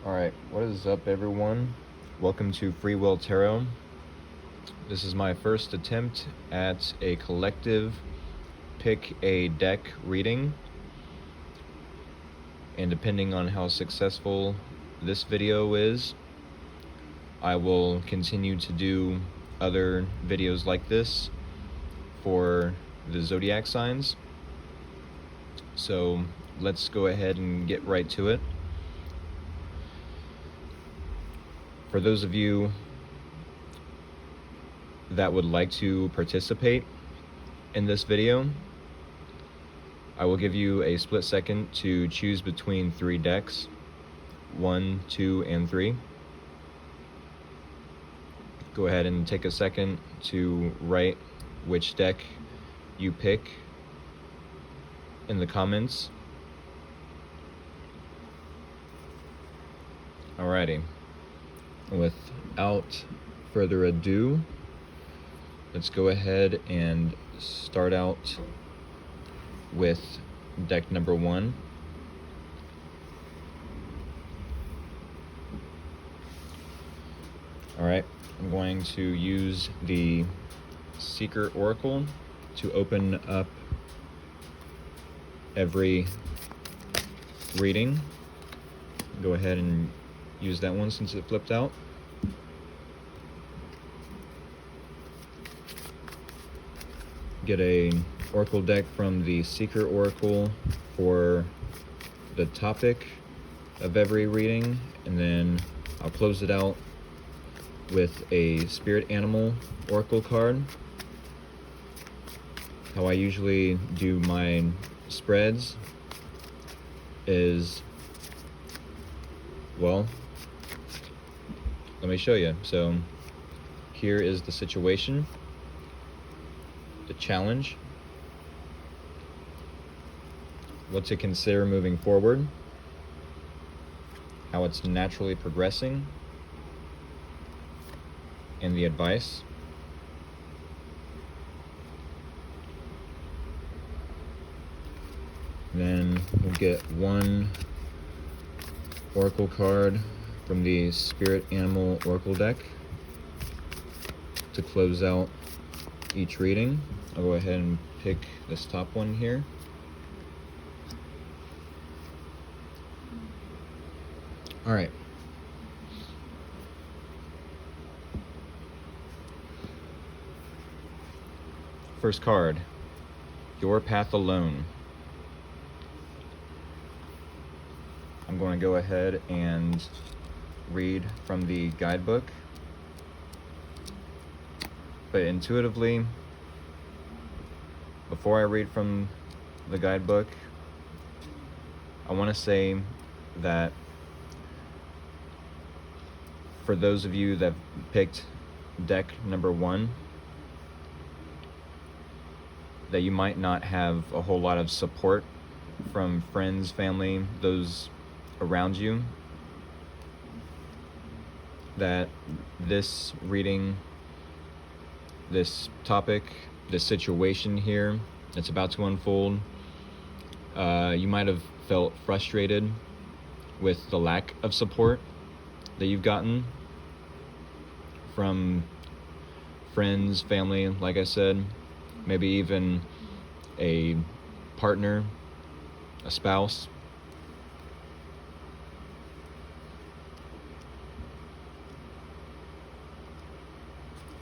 Alright, what is up everyone? Welcome to Free Will Tarot. This is my first attempt at a collective pick a deck reading. And depending on how successful this video is, I will continue to do other videos like this for the zodiac signs. So let's go ahead and get right to it. For those of you that would like to participate in this video, I will give you a split second to choose between 3 decks, 1, 2, and 3. Go ahead and take a second to write which deck you pick in the comments. Alrighty. Without further ado, let's go ahead and start out with deck number 1. Alright, I'm going to use the Seeker Oracle to open up every reading. Go ahead and use that one since it flipped out. Get a oracle deck from the Seeker Oracle for the topic of every reading, and then I'll close it out with a spirit animal oracle card. How I usually do my spreads is, well, let me show you. So here is the situation, the challenge, what to consider moving forward, how it's naturally progressing, and the advice. Then we'll get one oracle card from the Spirit Animal Oracle deck to close out each reading. I'll go ahead and pick this top one here. Alright. First card, Your Path Alone. I'm going to go ahead and read from the guidebook, but intuitively, before I read from the guidebook, I want to say that for those of you that picked deck number 1, that you might not have a whole lot of support from friends, family, those around you, that this reading, this topic, this situation here that's about to unfold, you might have felt frustrated with the lack of support that you've gotten from friends, family, like I said, maybe even a partner, a spouse.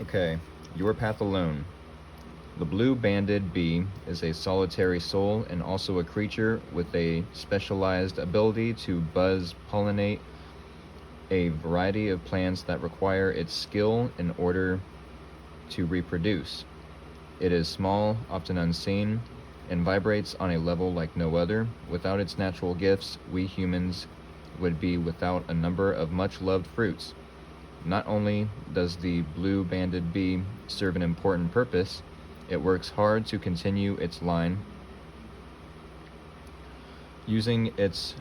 Okay, Your Path Alone. The blue-banded bee is a solitary soul and also a creature with a specialized ability to buzz pollinate a variety of plants that require its skill in order to reproduce. It is small, often unseen, and vibrates on a level like no other. Without its natural gifts, we humans would be without a number of much-loved fruits. Not only does the blue-banded bee serve an important purpose, it works hard to continue its line. Using its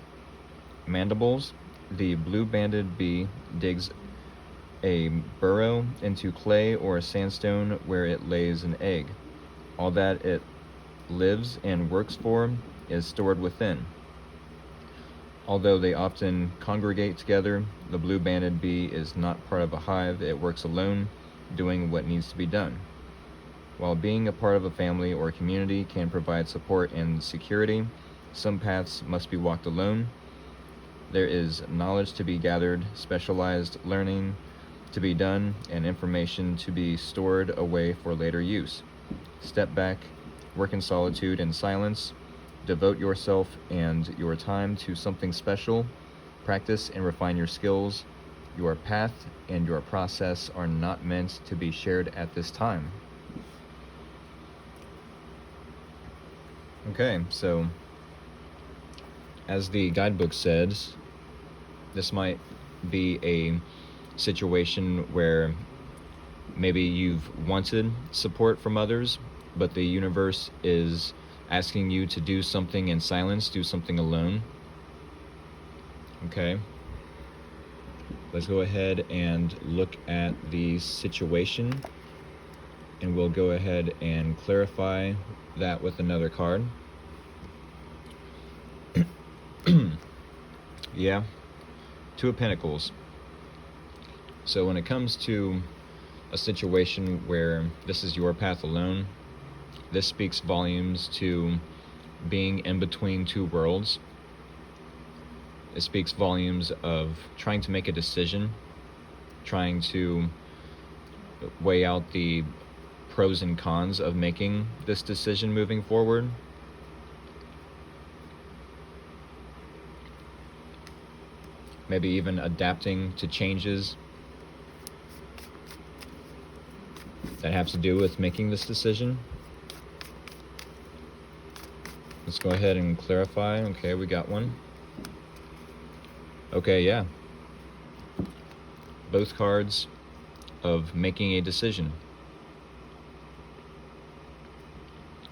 mandibles, the blue-banded bee digs a burrow into clay or sandstone where it lays an egg. All that it lives and works for is stored within. Although they often congregate together, the blue-banded bee is not part of a hive. It works alone, doing what needs to be done. While being a part of a family or community can provide support and security, some paths must be walked alone. There is knowledge to be gathered, specialized learning to be done, and information to be stored away for later use. Step back, work in solitude and silence, devote yourself and your time to something special, practice and refine your skills. Your path and your process are not meant to be shared at this time. Okay, so as the guidebook says, this might be a situation where maybe you've wanted support from others, but the universe is asking you to do something in silence, do something alone. Okay, let's go ahead and look at the situation, and we'll go ahead and clarify that with another card. Yeah, Two of Pentacles. So when it comes to a situation where this is your path alone, this speaks volumes to being in between two worlds. It speaks volumes of trying to make a decision, trying to weigh out the pros and cons of making this decision moving forward. Maybe even adapting to changes that have to do with making this decision. Let's go ahead and clarify. Okay, we got one. Okay, yeah. Both cards of making a decision,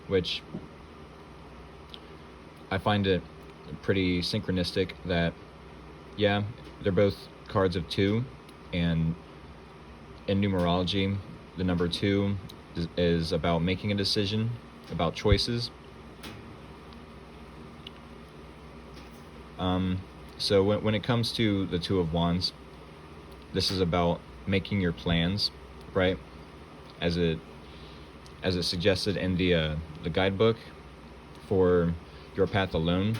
which I find it pretty synchronistic that, yeah, they're both cards of 2, and in numerology, the number 2 is about making a decision, about choices. So when it comes to the Two of Wands, this is about making your plans, right? As it suggested in the guidebook for your path alone,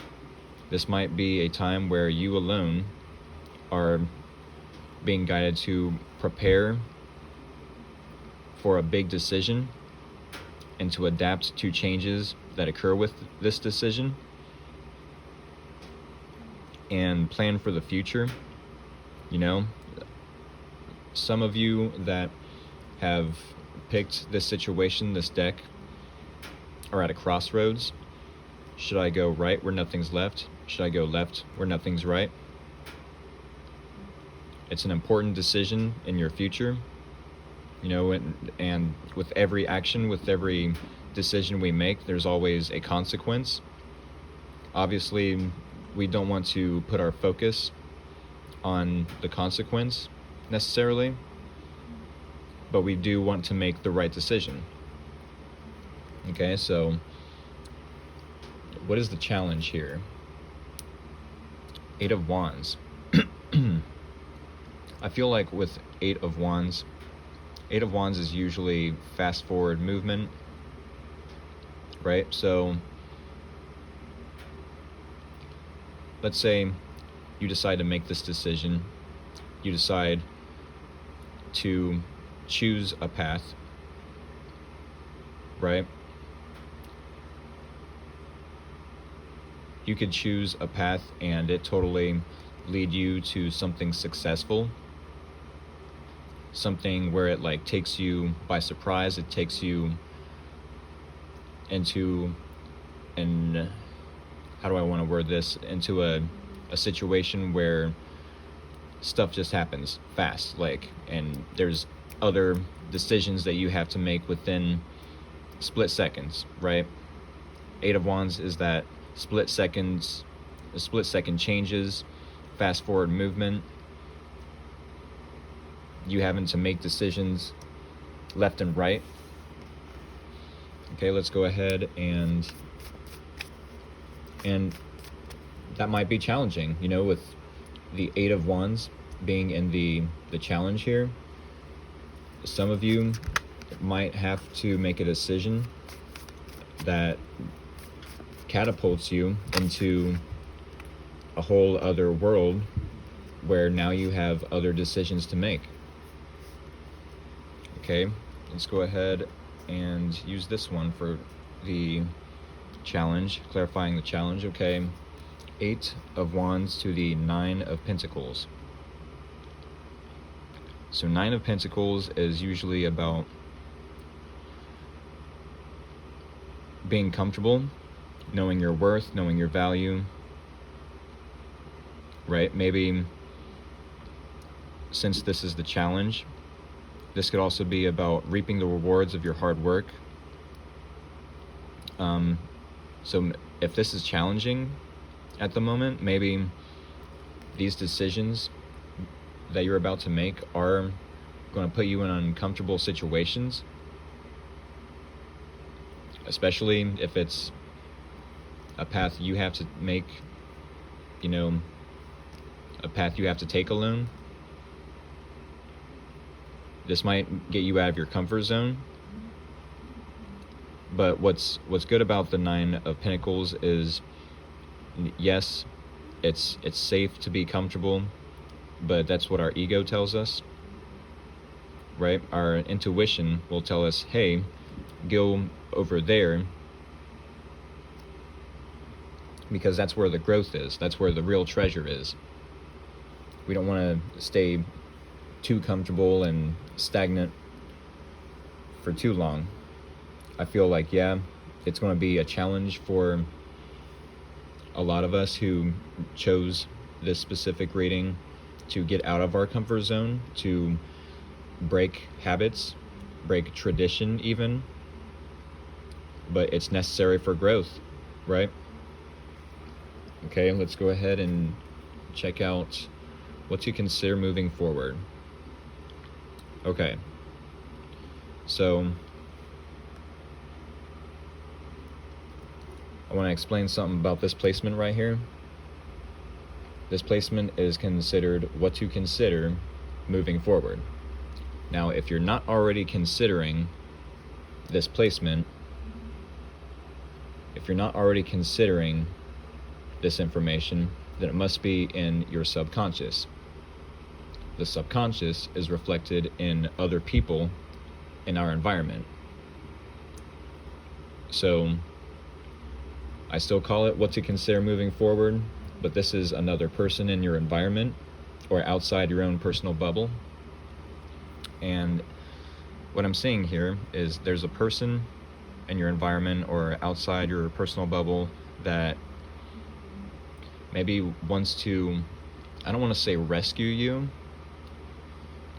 this might be a time where you alone are being guided to prepare for a big decision and to adapt to changes that occur with this decision and plan for the future. You know, some of you that have picked this situation, this deck, are at a crossroads. Should I go right where nothing's left? Should I go left where nothing's right? It's an important decision in your future, you know, and with every action, with every decision we make, there's always a consequence. Obviously, we don't want to put our focus on the consequence necessarily, but we do want to make the right decision. Okay, so what is the challenge here? 8 of Wands. I feel like with 8 of Wands is usually fast forward movement, right? So let's say you decide to make this decision, you decide to choose a path, right? You could choose a path and it totally lead you to something successful, something where it like takes you by surprise. It takes you into an, how do I want to word this, into a situation where stuff just happens fast, like, and there's other decisions that you have to make within split seconds, right? 8 of Wands is that split second changes, fast forward movement, you having to make decisions left and right. Okay, let's go ahead and that might be challenging, you know, with the Eight of Wands being in the challenge here. Some of you might have to make a decision that catapults you into a whole other world where now you have other decisions to make. Okay, let's go ahead and use this one for the challenge, clarifying the challenge. Okay, Eight of Wands to the Nine of Pentacles. So Nine of Pentacles is usually about being comfortable, knowing your worth, knowing your value, right? Maybe since this is the challenge, this could also be about reaping the rewards of your hard work. So if this is challenging at the moment, maybe these decisions that you're about to make are going to put you in uncomfortable situations, especially if it's a path you have to make, you know, a path you have to take alone. This might get you out of your comfort zone. But what's good about the Nine of Pentacles is, yes, it's safe to be comfortable, but that's what our ego tells us, right? Our intuition will tell us, hey, go over there, because that's where the growth is. That's where the real treasure is. We don't want to stay too comfortable and stagnant for too long. I feel like, yeah, it's going to be a challenge for a lot of us who chose this specific reading to get out of our comfort zone, to break habits, break tradition even. But it's necessary for growth, right? Okay, let's go ahead and check out what to consider moving forward. Okay, so I want to explain something about this placement right here. This placement is considered what to consider moving forward. Now, if you're not already considering this placement, if you're not already considering this information, then it must be in your subconscious. The subconscious is reflected in other people in our environment. So I still call it what to consider moving forward, but this is another person in your environment or outside your own personal bubble. And what I'm seeing here is there's a person in your environment or outside your personal bubble that maybe wants to, I don't want to say rescue you.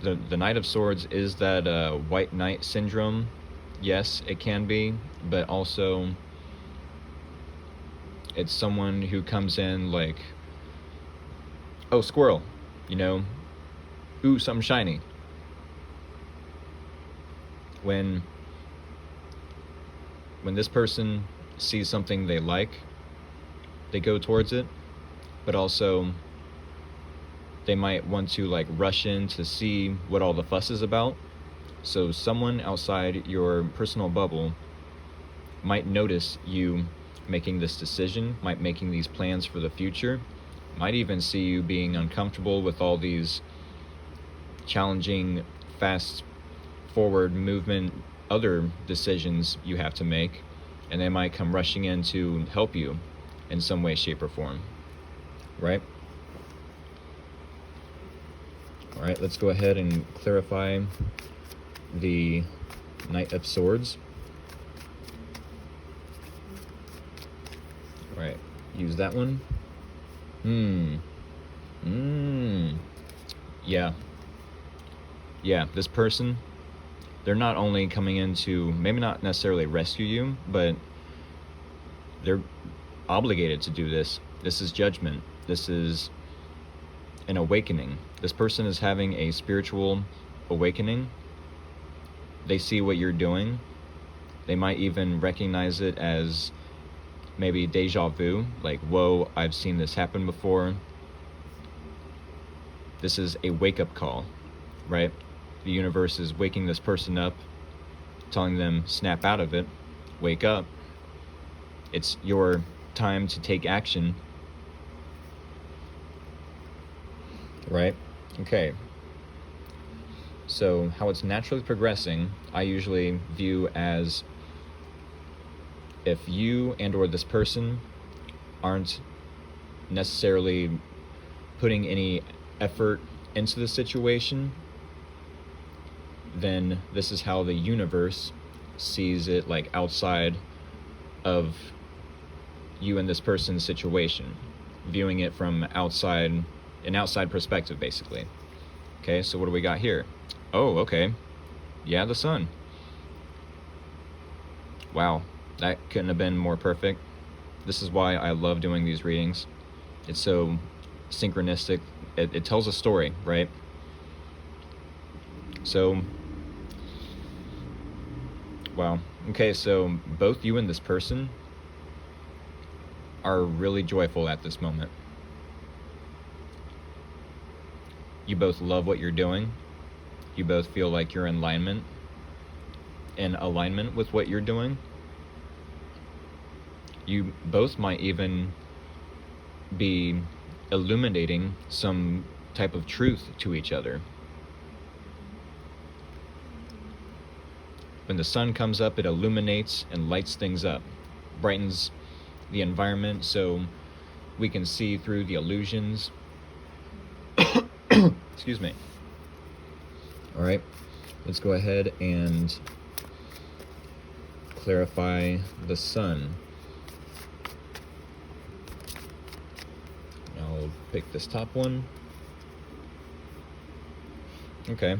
The Knight of Swords is that white knight syndrome. Yes, it can be, but also it's someone who comes in like, oh, squirrel, you know, ooh, something shiny. When this person sees something they like, they go towards it, but also they might want to like rush in to see what all the fuss is about. So someone outside your personal bubble might notice you making this decision, might making these plans for the future, might even see you being uncomfortable with all these challenging, fast forward movement, other decisions you have to make, and they might come rushing in to help you in some way, shape, or form, right? All right, let's go ahead and clarify the Knight of Swords. All right, use that one. Yeah, this person, they're not only coming in to maybe not necessarily rescue you, but they're obligated to do this. This is judgment. This is an awakening. This person is having a spiritual awakening. They see what you're doing. They might even recognize it as maybe deja vu, like, whoa, I've seen this happen before. This is a wake-up call, right? The universe is waking this person up, telling them, snap out of it, wake up. It's your time to take action, right? Okay. So how it's naturally progressing, I usually view as if you and or this person aren't necessarily putting any effort into the situation, then this is how the universe sees it, like outside of you and this person's situation, viewing it from outside, an outside perspective, basically. Okay, so what do we got here? Oh, okay. Yeah, the sun. Wow, that couldn't have been more perfect. This is why I love doing these readings. It's so synchronistic. It tells a story, right? So, wow. Okay, so both you and this person are really joyful at this moment. You both love what you're doing. You both feel like you're in alignment with what you're doing. You both might even be illuminating some type of truth to each other. When the sun comes up, it illuminates and lights things up, brightens the environment so we can see through the illusions. Excuse me. All right, let's go ahead and clarify the sun. I'll pick this top one. Okay,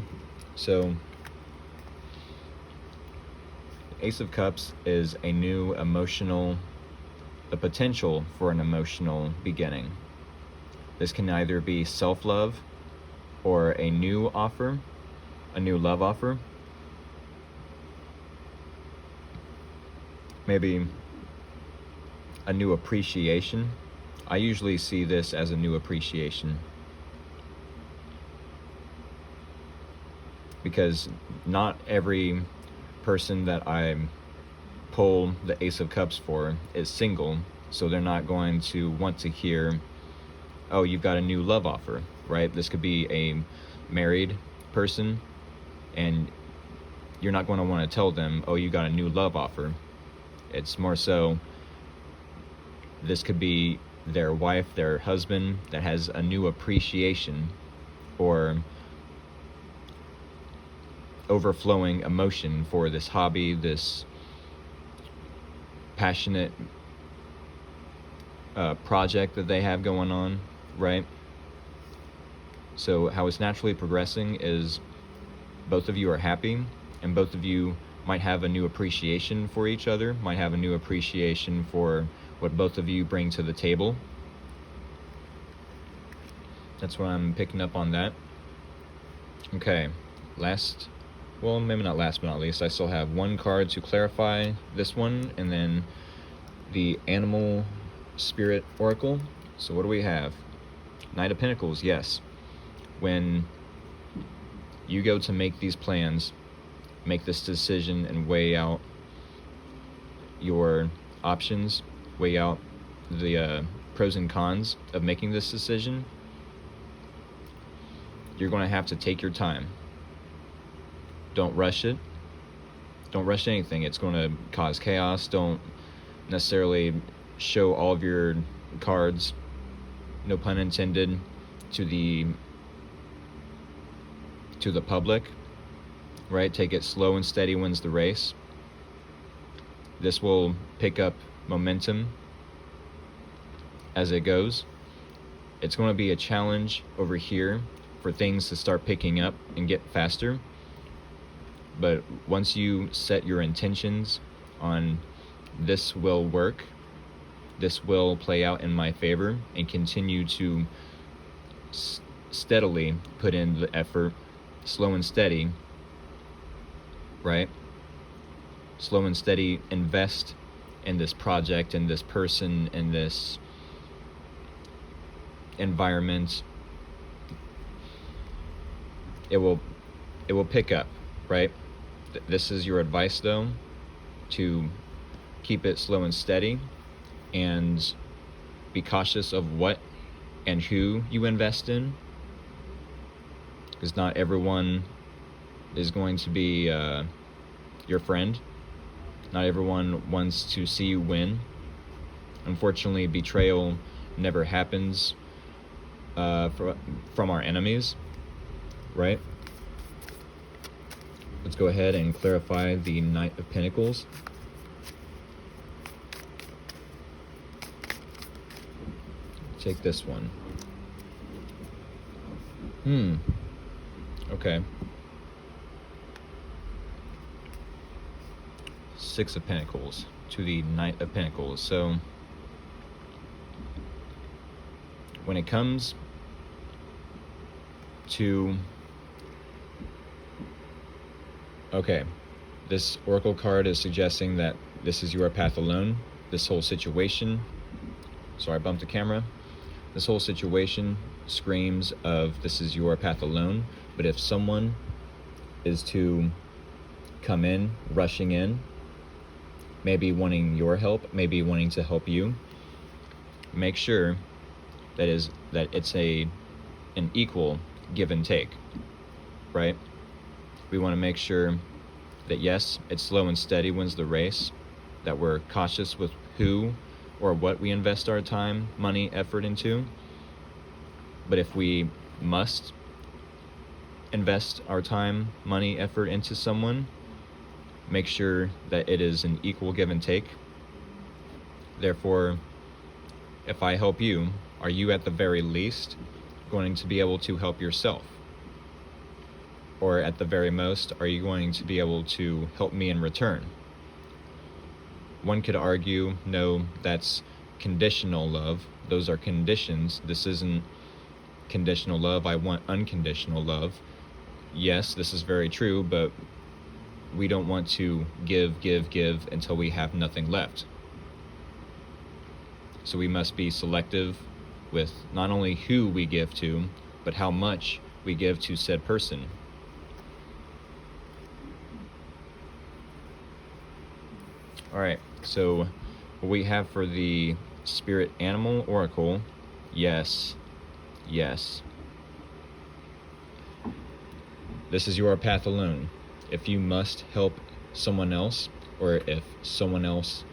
so Ace of Cups is a new emotional, the potential for an emotional beginning. This can either be self-love or a new offer, a new love offer. Maybe a new appreciation. I usually see this as a new appreciation, because not every person that I pull the Ace of Cups for is single, so they're not going to want to hear, oh, you've got a new love offer, right? This could be a married person, and you're not going to want to tell them, oh, you got a new love offer. It's more so, this could be their wife, their husband, that has a new appreciation or overflowing emotion for this hobby, this passionate project that they have going on, right? So how it's naturally progressing is both of you are happy, and both of you might have a new appreciation for each other, might have a new appreciation for what both of you bring to the table. That's what I'm picking up on that. Okay, well, maybe not last but not least, I still have one card to clarify this one, and then the Animal Spirit Oracle. So what do we have? Knight of Pentacles, yes. When you go to make these plans, make this decision and weigh out your options, weigh out the pros and cons of making this decision, you're going to have to take your time. Don't rush it. Don't rush anything. It's going to cause chaos. Don't necessarily show all of your cards, no pun intended, to the public, right? Take it slow and steady wins the race. This will pick up momentum as it goes. It's going to be a challenge over here for things to start picking up and get faster. But once you set your intentions on this will work, this will play out in my favor, and continue to steadily put in the effort, slow and steady, right? Slow and steady invest in this project, in this person, in this environment, it will pick up, right? This is your advice, though, to keep it slow and steady, and be cautious of what and who you invest in, because not everyone is going to be your friend. Not everyone wants to see you win. Unfortunately, betrayal never happens from our enemies, right? Let's go ahead and clarify the Knight of Pentacles. Take this one. Okay. Six of Pentacles to the Knight of Pentacles. So when it comes to, okay, this oracle card is suggesting that this is your path alone. This whole situation, sorry, I bumped the camera. This whole situation screams of this is your path alone. But if someone is to come in, rushing in, maybe wanting your help, maybe wanting to help you, make sure that it's an equal give and take, right? We want to make sure that yes, it's slow and steady wins the race, that we're cautious with who or what we invest our time, money, effort into. But if we must invest our time, money, effort into someone, make sure that it is an equal give and take. Therefore, if I help you, are you at the very least going to be able to help yourself? Or at the very most, are you going to be able to help me in return? One could argue, no, that's conditional love. Those are conditions. This isn't conditional love. I want unconditional love. Yes, this is very true, but we don't want to give until we have nothing left. So we must be selective with not only who we give to, but how much we give to said person. All right, so what we have for the Spirit Animal Oracle, yes. This is your path alone. If you must help someone else, or if someone else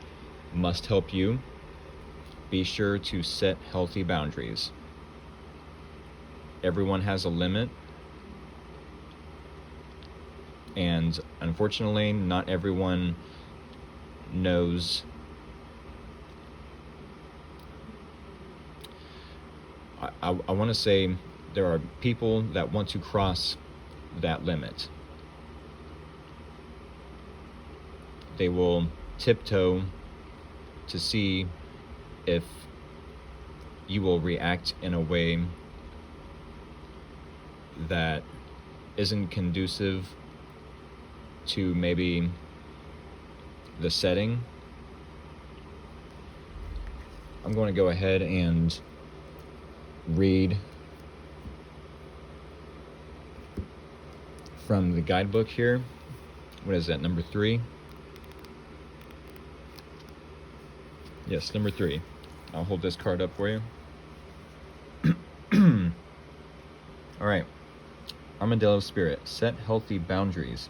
must help you, be sure to set healthy boundaries. Everyone has a limit, and unfortunately, not everyone knows. I want to say there are people that want to cross that limit. They will tiptoe to see if you will react in a way that isn't conducive to maybe the setting. I'm going to go ahead and read from the guidebook here. What is that, number 3? Yes, number 3. I'll hold this card up for you. All right. Armadillo Spirit, set healthy boundaries.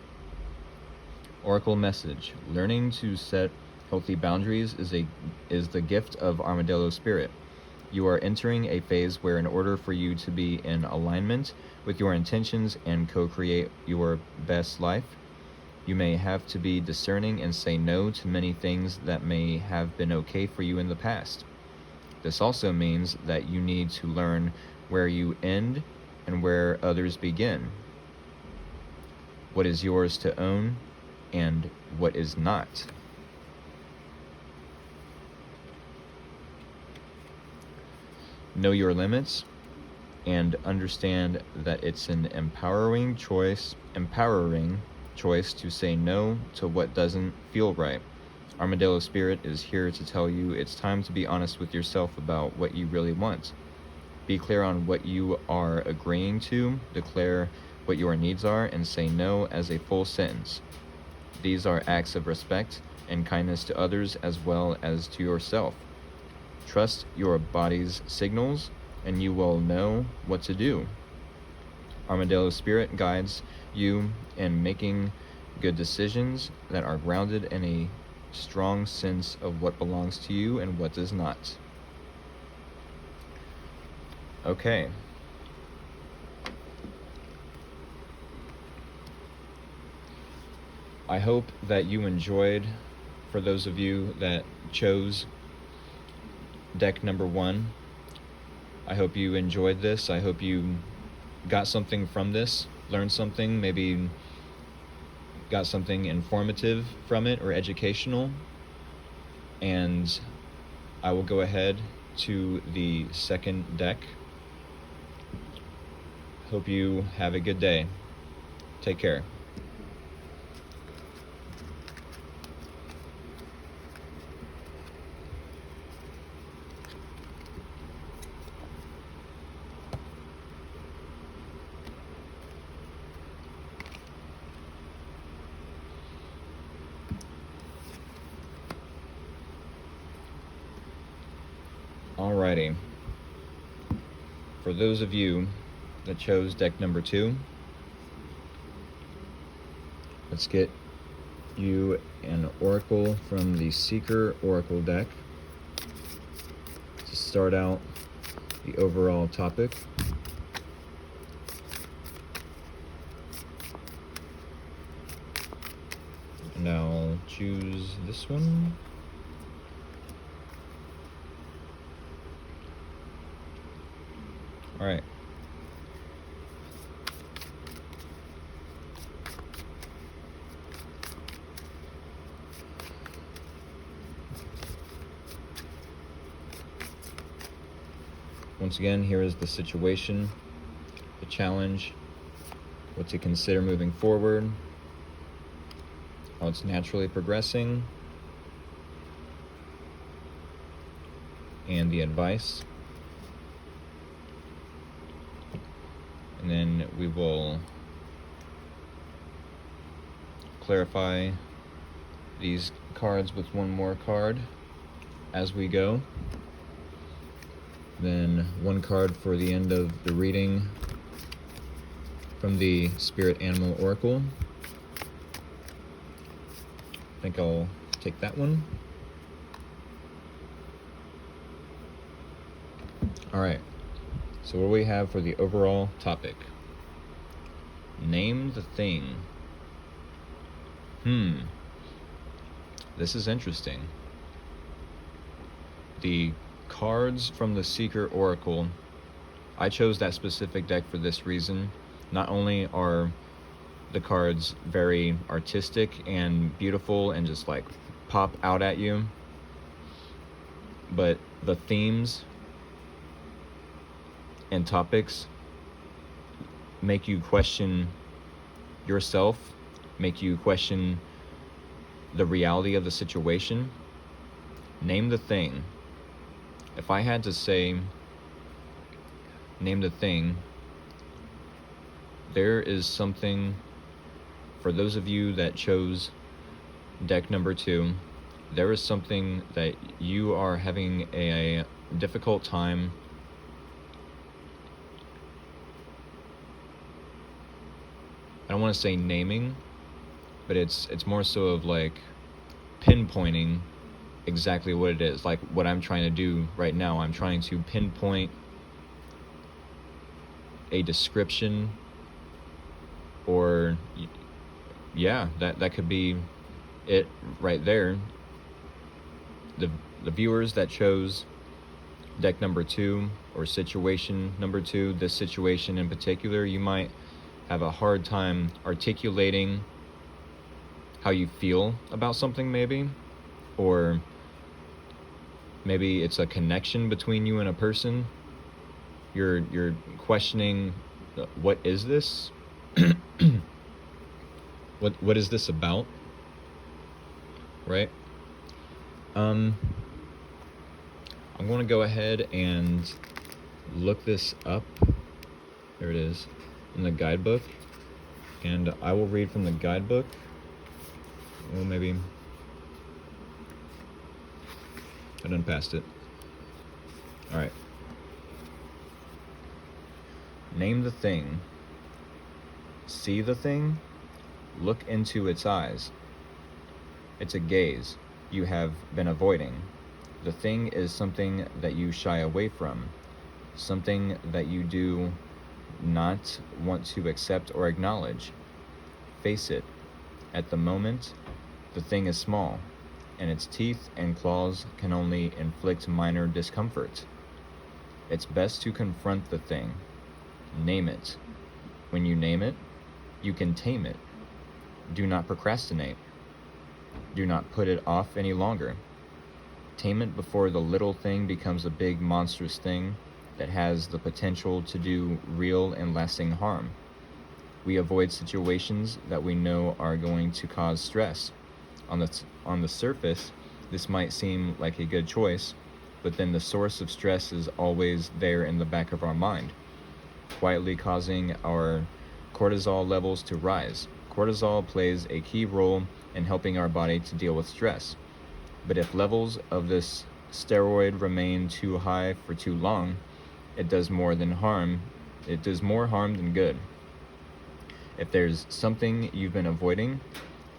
Oracle message, learning to set healthy boundaries is the gift of Armadillo Spirit. You are entering a phase where in order for you to be in alignment with your intentions and co-create your best life, you may have to be discerning and say no to many things that may have been okay for you in the past. This also means that you need to learn where you end and where others begin. What is yours to own and what is not. Know your limits and understand that it's an empowering choice to say no to what doesn't feel right. Armadillo Spirit is here to tell you it's time to be honest with yourself about what you really want. Be clear on what you are agreeing to, declare what your needs are, and say no as a full sentence. These are acts of respect and kindness to others as well as to yourself. Trust your body's signals, and you will know what to do. Armadillo Spirit guides you in making good decisions that are grounded in a strong sense of what belongs to you and what does not. Okay. I hope that you enjoyed, for those of you that chose deck number 1. I hope you enjoyed this. I hope you got something from this, learned something, maybe got something informative from it or educational. And I will go ahead to the second deck. Hope you have a good day. Take care. Alrighty. For those of you that chose deck number 2, let's get you an oracle from the Seeker Oracle deck to start out the overall topic. And I'll choose this one. All right. Once again, here is the situation, the challenge, what to consider moving forward, how it's naturally progressing, and the advice. And then we will clarify these cards with one more card as we go. Then one card for the end of the reading from the Spirit Animal Oracle. I think I'll take that one. All right. So what do we have for the overall topic? Name the thing. This is interesting. The cards from the Seeker Oracle, I chose that specific deck for this reason. Not only are the cards very artistic and beautiful and just like pop out at you, but the themes and topics make you question yourself, make you question the reality of the situation. Name the thing. If I had to say, name the thing, there is something, for those of you that chose deck number 2, there is something that you are having a difficult time I don't want to say naming, but it's more so of like pinpointing exactly what it is. Like what I'm trying to do right now, I'm trying to pinpoint a description, or yeah, that could be it right there. The viewers that chose deck number 2 or situation number 2, this situation in particular, you might have a hard time articulating how you feel about something, maybe, or maybe it's a connection between you and a person. You're questioning, what is this? what is this about? Right? I'm going to go ahead and look this up. There it is, in the guidebook. And I will read from the guidebook. Well, maybe I done passed it. All right. Name the thing. See the thing. Look into its eyes. It's a gaze you have been avoiding. The thing is something that you shy away from, something that you do not want to accept or acknowledge. Face it. At the moment, the thing is small, and its teeth and claws can only inflict minor discomfort. It's best to confront the thing. Name it. When you name it, you can tame it. Do not procrastinate. Do not put it off any longer. Tame it before the little thing becomes a big monstrous thing that has the potential to do real and lasting harm. We avoid situations that we know are going to cause stress. On the surface, this might seem like a good choice, but then the source of stress is always there in the back of our mind, quietly causing our cortisol levels to rise. Cortisol plays a key role in helping our body to deal with stress. But if levels of this steroid remain too high for too long, it does more harm than good. If there's something you've been avoiding,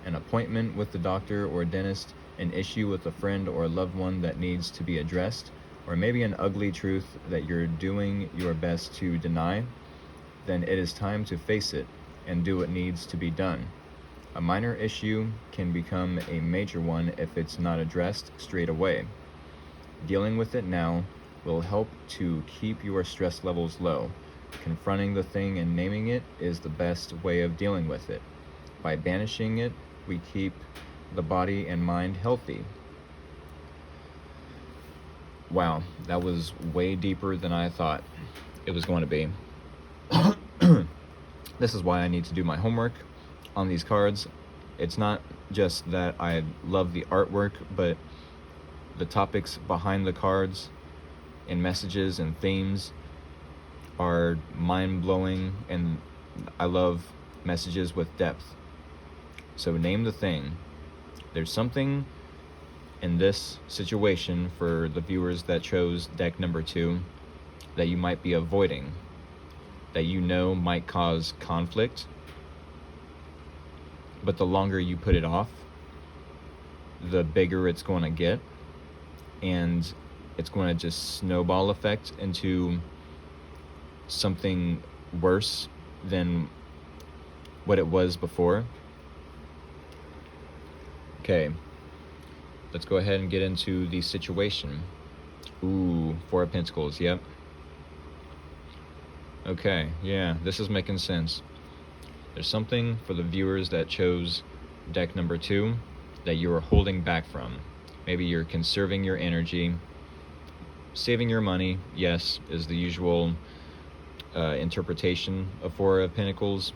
an appointment with the doctor or dentist, an issue with a friend or a loved one that needs to be addressed, or maybe an ugly truth that you're doing your best to deny, then it is time to face it and do what needs to be done. A minor issue can become a major one if it's not addressed straight away. Dealing with it now will help to keep your stress levels low. Confronting the thing and naming it is the best way of dealing with it. By banishing it, we keep the body and mind healthy. Wow, that was way deeper than I thought it was going to be. This is why I need to do my homework on these cards. It's not just that I love the artwork, but the topics behind the cards and messages and themes are mind-blowing, and I love messages with depth. So name the thing. There's something in this situation for the viewers that chose deck number 2 that you might be avoiding, that you know might cause conflict, but the longer you put it off, the bigger it's going to get, and it's going to just snowball effect into something worse than what it was before. Okay, let's go ahead and get into the situation. Ooh, 4 of Pentacles, yep. Okay, yeah, this is making sense. There's something for the viewers that chose deck number 2 that you are holding back from. Maybe you're conserving your energy, saving your money, yes, is the usual interpretation of 4 of Pentacles.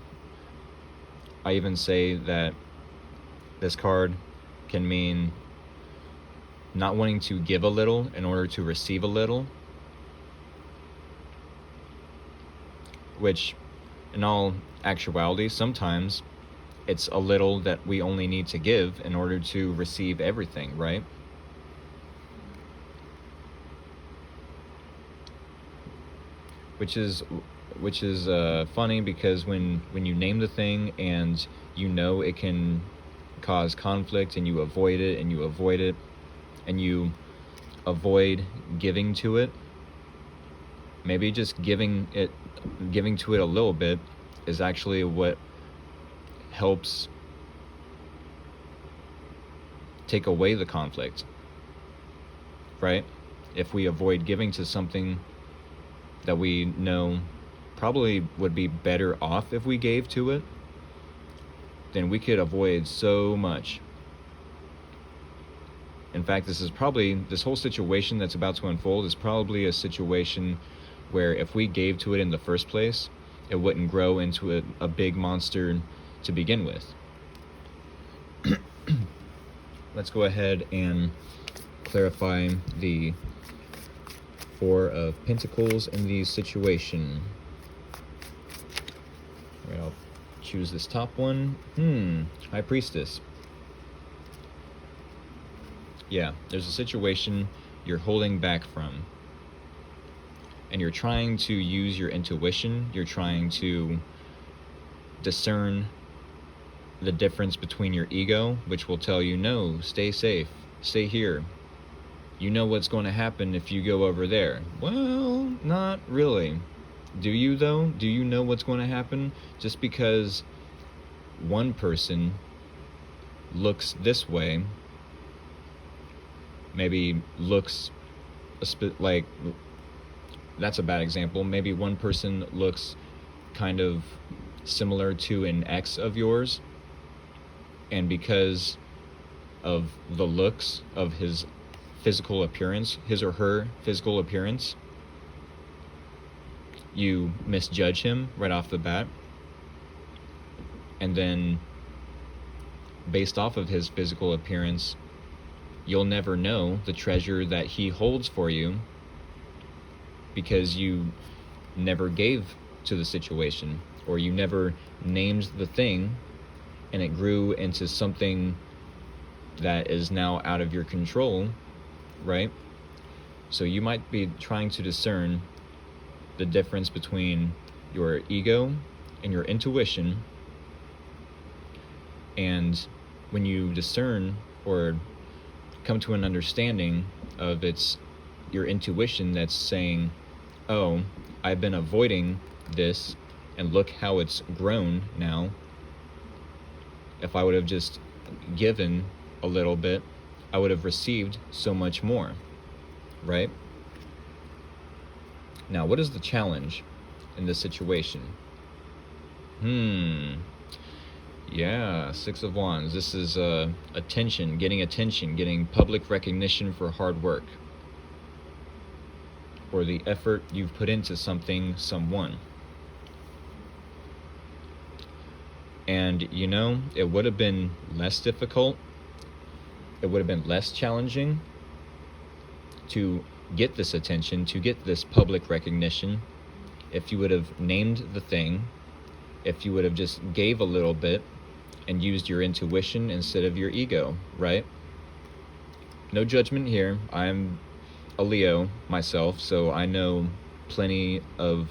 I even say that this card can mean not wanting to give a little in order to receive a little, which in all actuality, sometimes it's a little that we only need to give in order to receive everything, right? Which is funny, because when you name the thing and you know it can cause conflict, and you avoid it and you avoid it and you avoid giving to it, maybe just giving to it a little bit is actually what helps take away the conflict, right? If we avoid giving to something that we know probably would be better off if we gave to it, then we could avoid so much. In fact, this whole situation that's about to unfold is probably a situation where if we gave to it in the first place, it wouldn't grow into a big monster to begin with. Let's go ahead and clarify the Four of Pentacles in the situation. All right, I'll choose this top one. High Priestess. Yeah, there's a situation you're holding back from. And you're trying to use your intuition. You're trying to discern the difference between your ego, which will tell you, no, stay safe, stay here. You know what's going to happen if you go over there. Well, not really. Do you, though? Do you know what's going to happen? Just because one person looks this way, maybe looks like, that's a bad example. Maybe one person looks kind of similar to an ex of yours, and because of the looks of his physical appearance, his or her physical appearance, you misjudge him right off the bat, and then based off of his physical appearance, you'll never know the treasure that he holds for you because you never gave to the situation, or you never named the thing, and it grew into something that is now out of your control, right? So you might be trying to discern the difference between your ego and your intuition, and when you discern or come to an understanding of your intuition that's saying, oh, I've been avoiding this, and look how it's grown now. If I would have just given a little bit, I would have received so much more, right? Now, what is the challenge in this situation? Yeah, Six of Wands. This is attention, getting public recognition for hard work, or the effort you've put into something, someone. And you know, it would have been less difficult, it would have been less challenging to get this attention, to get this public recognition, if you would have named the thing, if you would have just gave a little bit and used your intuition instead of your ego, right? No judgment here. I'm a Leo myself, so I know plenty of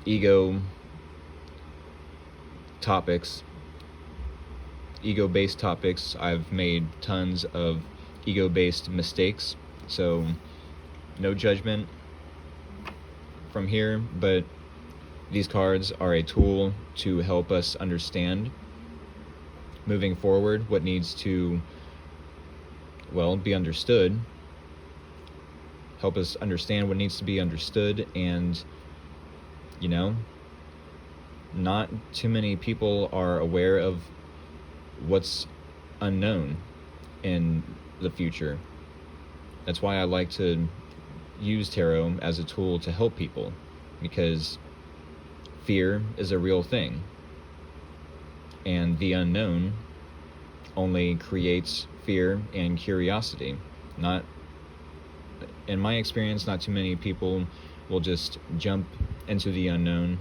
ego topics, ego-based topics. I've made tons of ego-based mistakes, so no judgment from here, but these cards are a tool to help us understand moving forward what needs to, well, be understood, help us understand what needs to be understood. And you know, not too many people are aware of what's unknown in the future. That's why I like to use tarot as a tool to help people, because fear is a real thing, and the unknown only creates fear and curiosity. Not, in my experience, not too many people will just jump into the unknown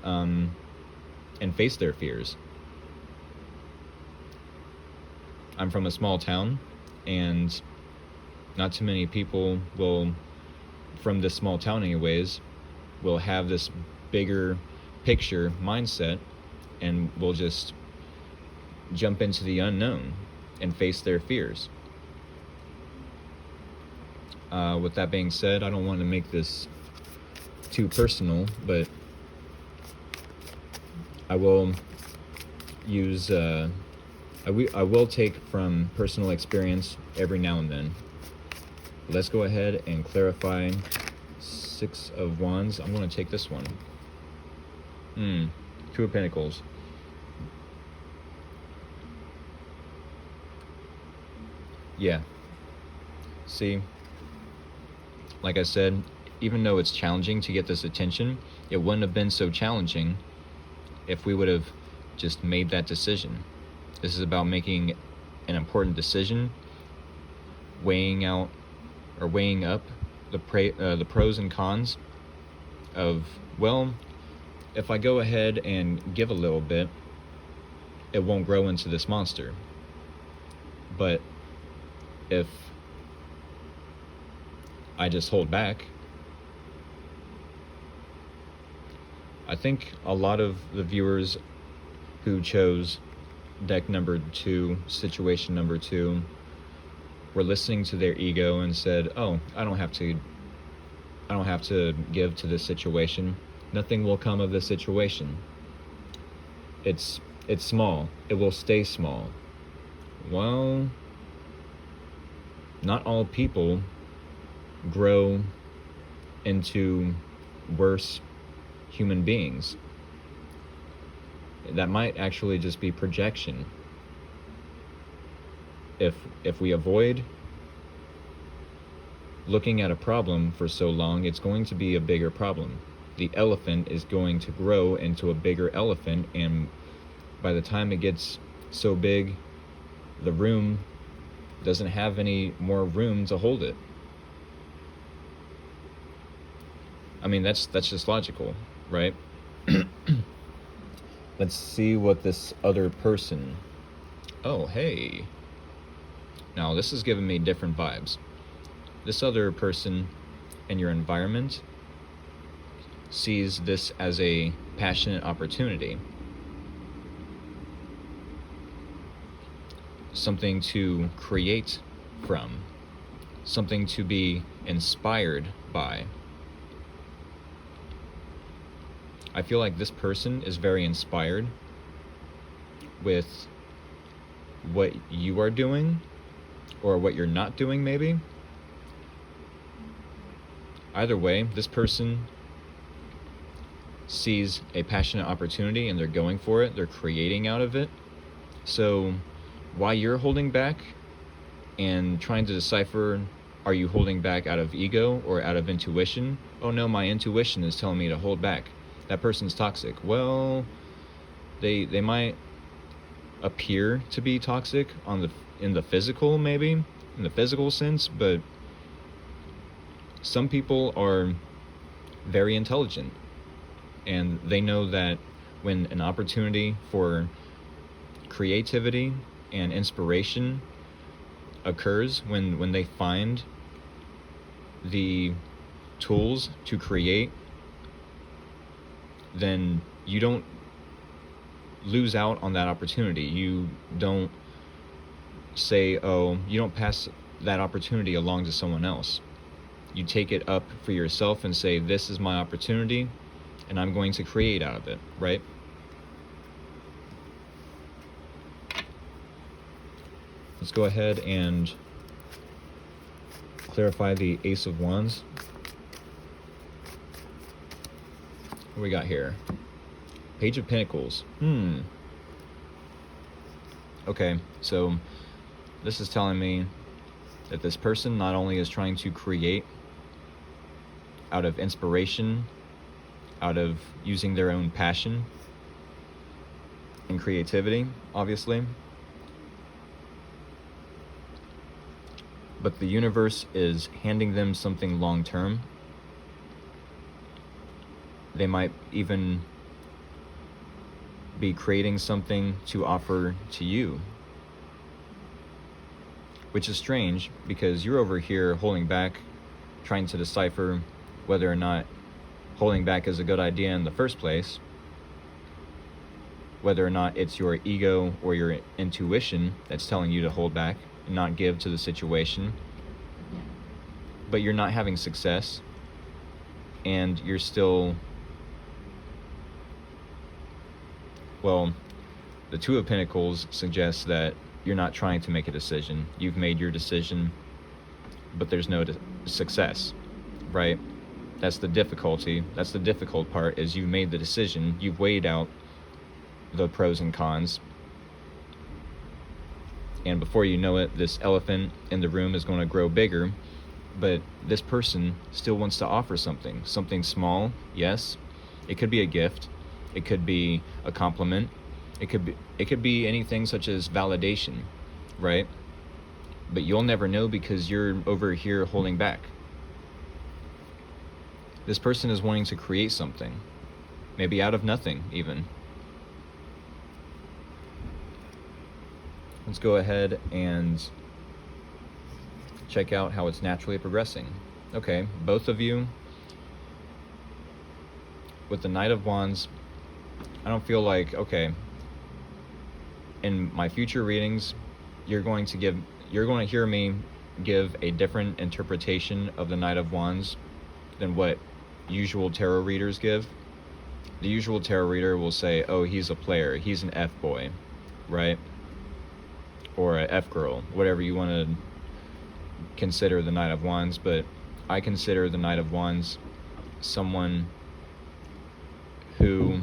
and face their fears. I'm from a small town, and not too many people will, from this small town anyways, will have this bigger picture mindset and will just jump into the unknown and face their fears. With that being said, I don't want to make this too personal, but I will use I will take from personal experience every now and then. Let's go ahead and clarify Six of Wands. I'm going to take this one. Two of Pentacles. Yeah. See, like I said, even though it's challenging to get this attention, it wouldn't have been so challenging if we would have just made that decision. This is about making an important decision, weighing up the pros and cons of, well, if I go ahead and give a little bit, it won't grow into this monster. But if I just hold back, I think a lot of the viewers who chose deck number 2, situation number 2, were listening to their ego and said, oh, I don't have to give to this situation. Nothing will come of this situation. It's small. It will stay small. Well, not all people grow into worse human beings. That might actually just be projection. If we avoid looking at a problem for so long, it's going to be a bigger problem. The elephant is going to grow into a bigger elephant, and by the time it gets so big, the room doesn't have any more room to hold it. I mean, that's just logical, right? Let's see what this other person... Oh, hey. Now, this is giving me different vibes. This other person in your environment sees this as a passionate opportunity. Something to create from. Something to be inspired by. I feel like this person is very inspired with what you are doing, or what you're not doing, maybe. Either way, this person sees a passionate opportunity and they're going for it, they're creating out of it. So while you're holding back and trying to decipher, are you holding back out of ego or out of intuition? Oh no, my intuition is telling me to hold back. That person's toxic. Well, they might appear to be toxic in the physical, maybe, in the physical sense, but some people are very intelligent, and they know that when an opportunity for creativity and inspiration occurs, when they find the tools to create, then you don't lose out on that opportunity. You don't say, oh, you don't pass that opportunity along to someone else. You take it up for yourself and say, this is my opportunity, and I'm going to create out of it, right? Let's go ahead and clarify the Ace of Wands. What do we got here? Page of Pentacles. Okay, so this is telling me that this person not only is trying to create out of inspiration, out of using their own passion and creativity, obviously, but the universe is handing them something long-term. They might even be creating something to offer to you, which is strange because you're over here holding back, trying to decipher whether or not holding back is a good idea in the first place, whether or not it's your ego or your intuition that's telling you to hold back and not give to the situation, but you're not having success, and you're still, well, the Two of Pentacles suggests that you're not trying to make a decision. You've made your decision, but there's no success, right? That's the difficulty. That's the difficult part, is you've made the decision. You've weighed out the pros and cons. And before you know it, this elephant in the room is going to grow bigger, but this person still wants to offer something. Something small, yes. It could be a gift. It could be a compliment. It could be anything such as validation, right? But you'll never know because you're over here holding back. This person is wanting to create something, maybe out of nothing even. Let's go ahead and check out how it's naturally progressing. Okay, both of you, with the Knight of Wands, I don't feel like, okay, in my future readings, you're going to hear me give a different interpretation of the Knight of Wands than what usual tarot readers give. The usual tarot reader will say, oh, he's a player, he's an F-boy, right? Or a F-girl, whatever you want to consider the Knight of Wands. But I consider the Knight of Wands someone who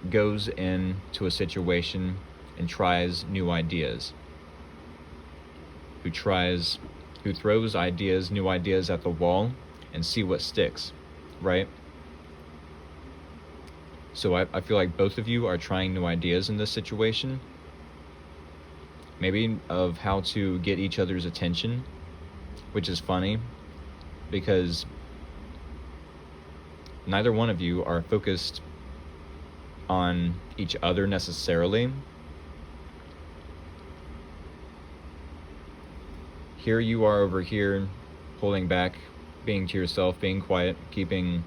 goes into a situation and tries new ideas, who throws new ideas at the wall and see what sticks, right? So I feel like both of you are trying new ideas in this situation, maybe of how to get each other's attention, which is funny because neither one of you are focused on each other necessarily. Here you are over here holding back, being to yourself, being quiet, keeping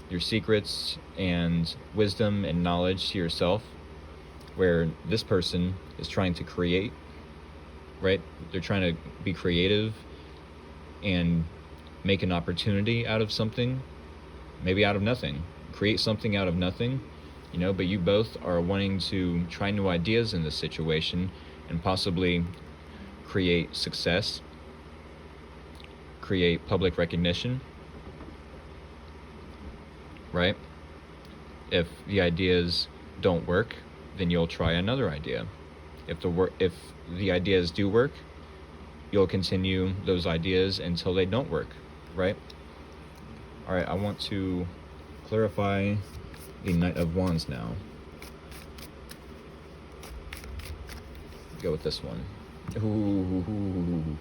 your secrets and wisdom and knowledge to yourself, where this person is trying to create, right? They're trying to be creative and make an opportunity out of something, maybe out of nothing, create something out of nothing, but you both are wanting to try new ideas in this situation and possibly create success, create public recognition, right? If the ideas don't work, then you'll try another idea. If the ideas do work, you'll continue those ideas until they don't work, right? All right, I want to clarify the Knight of Wands now. Go with this one. Ooh,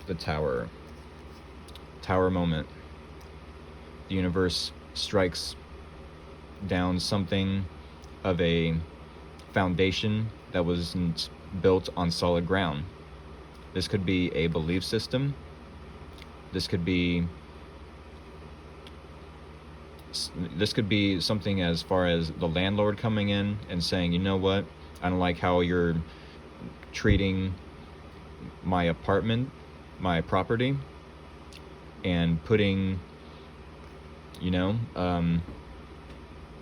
the Tower. Tower moment. The universe strikes down something of a foundation that wasn't built on solid ground. This could be a belief system. This could be something as far as the landlord coming in and saying, you know what, I don't like how you're treating my apartment, my property, and putting, an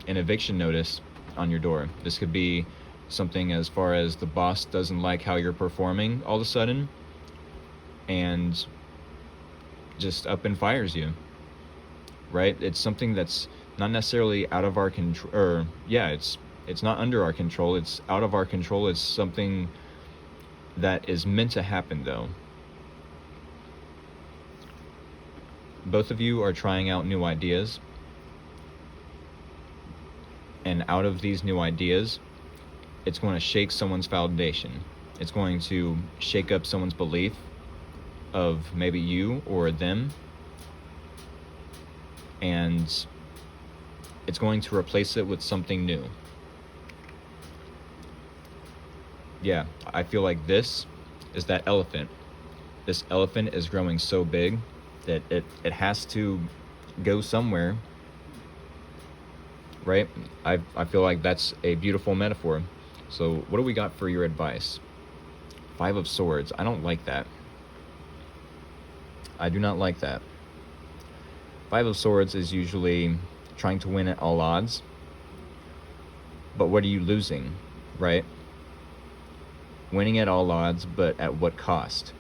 eviction notice on your door. This could be something as far as the boss doesn't like how you're performing all of a sudden and just up and fires you, right? It's something that's not necessarily out of our control, or it's not under our control, it's out of our control. It's something that is meant to happen though. Both of you are trying out new ideas, and out of these new ideas, it's going to shake someone's foundation. It's going to shake up someone's belief of maybe you or them, and it's going to replace it with something new. Yeah, I feel like this is that elephant. This elephant is growing so big that it has to go somewhere, right? I feel like that's a beautiful metaphor. So what do we got for your advice? 5 of Swords. I don't like that. I do not like that. 5 of Swords is usually trying to win at all odds. But what are you losing, right? Winning at all odds, but at what cost?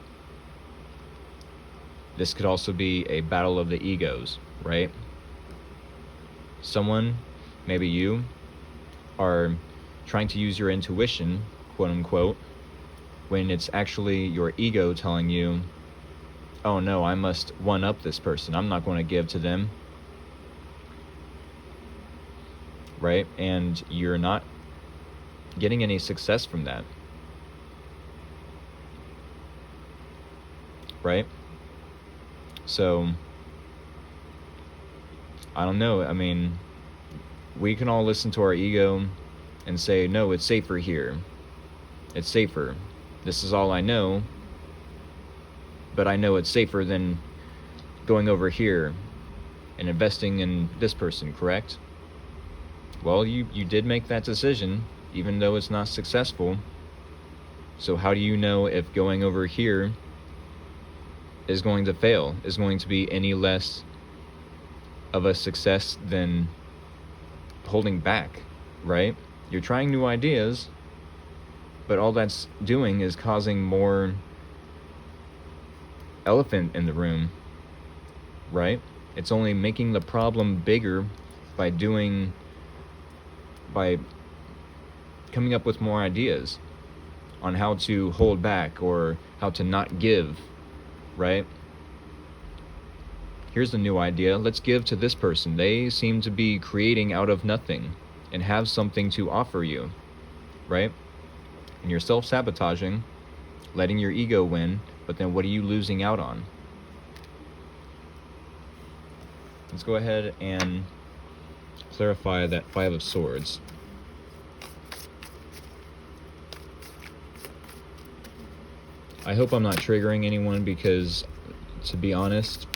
This could also be a battle of the egos, right? Someone, maybe you, are trying to use your intuition, quote unquote, when it's actually your ego telling you, oh no, I must one-up this person. I'm not going to give to them, right? And you're not getting any success from that. Right? So, I don't know. I mean, we can all listen to our ego and say, no, it's safer here. It's safer. This is all I know, but I know it's safer than going over here and investing in this person, correct? Well, you did make that decision, even though it's not successful. So how do you know if going over here is going to fail, is going to be any less of a success than holding back, right? You're trying new ideas, but all that's doing is causing more elephant in the room, right? It's only making the problem bigger by coming up with more ideas on how to hold back or how to not give, right? Here's the new idea. Let's give to this person. They seem to be creating out of nothing and have something to offer you, right? And you're self-sabotaging, letting your ego win, but then what are you losing out on? Let's go ahead and clarify that Five of Swords. I hope I'm not triggering anyone because, to be honest,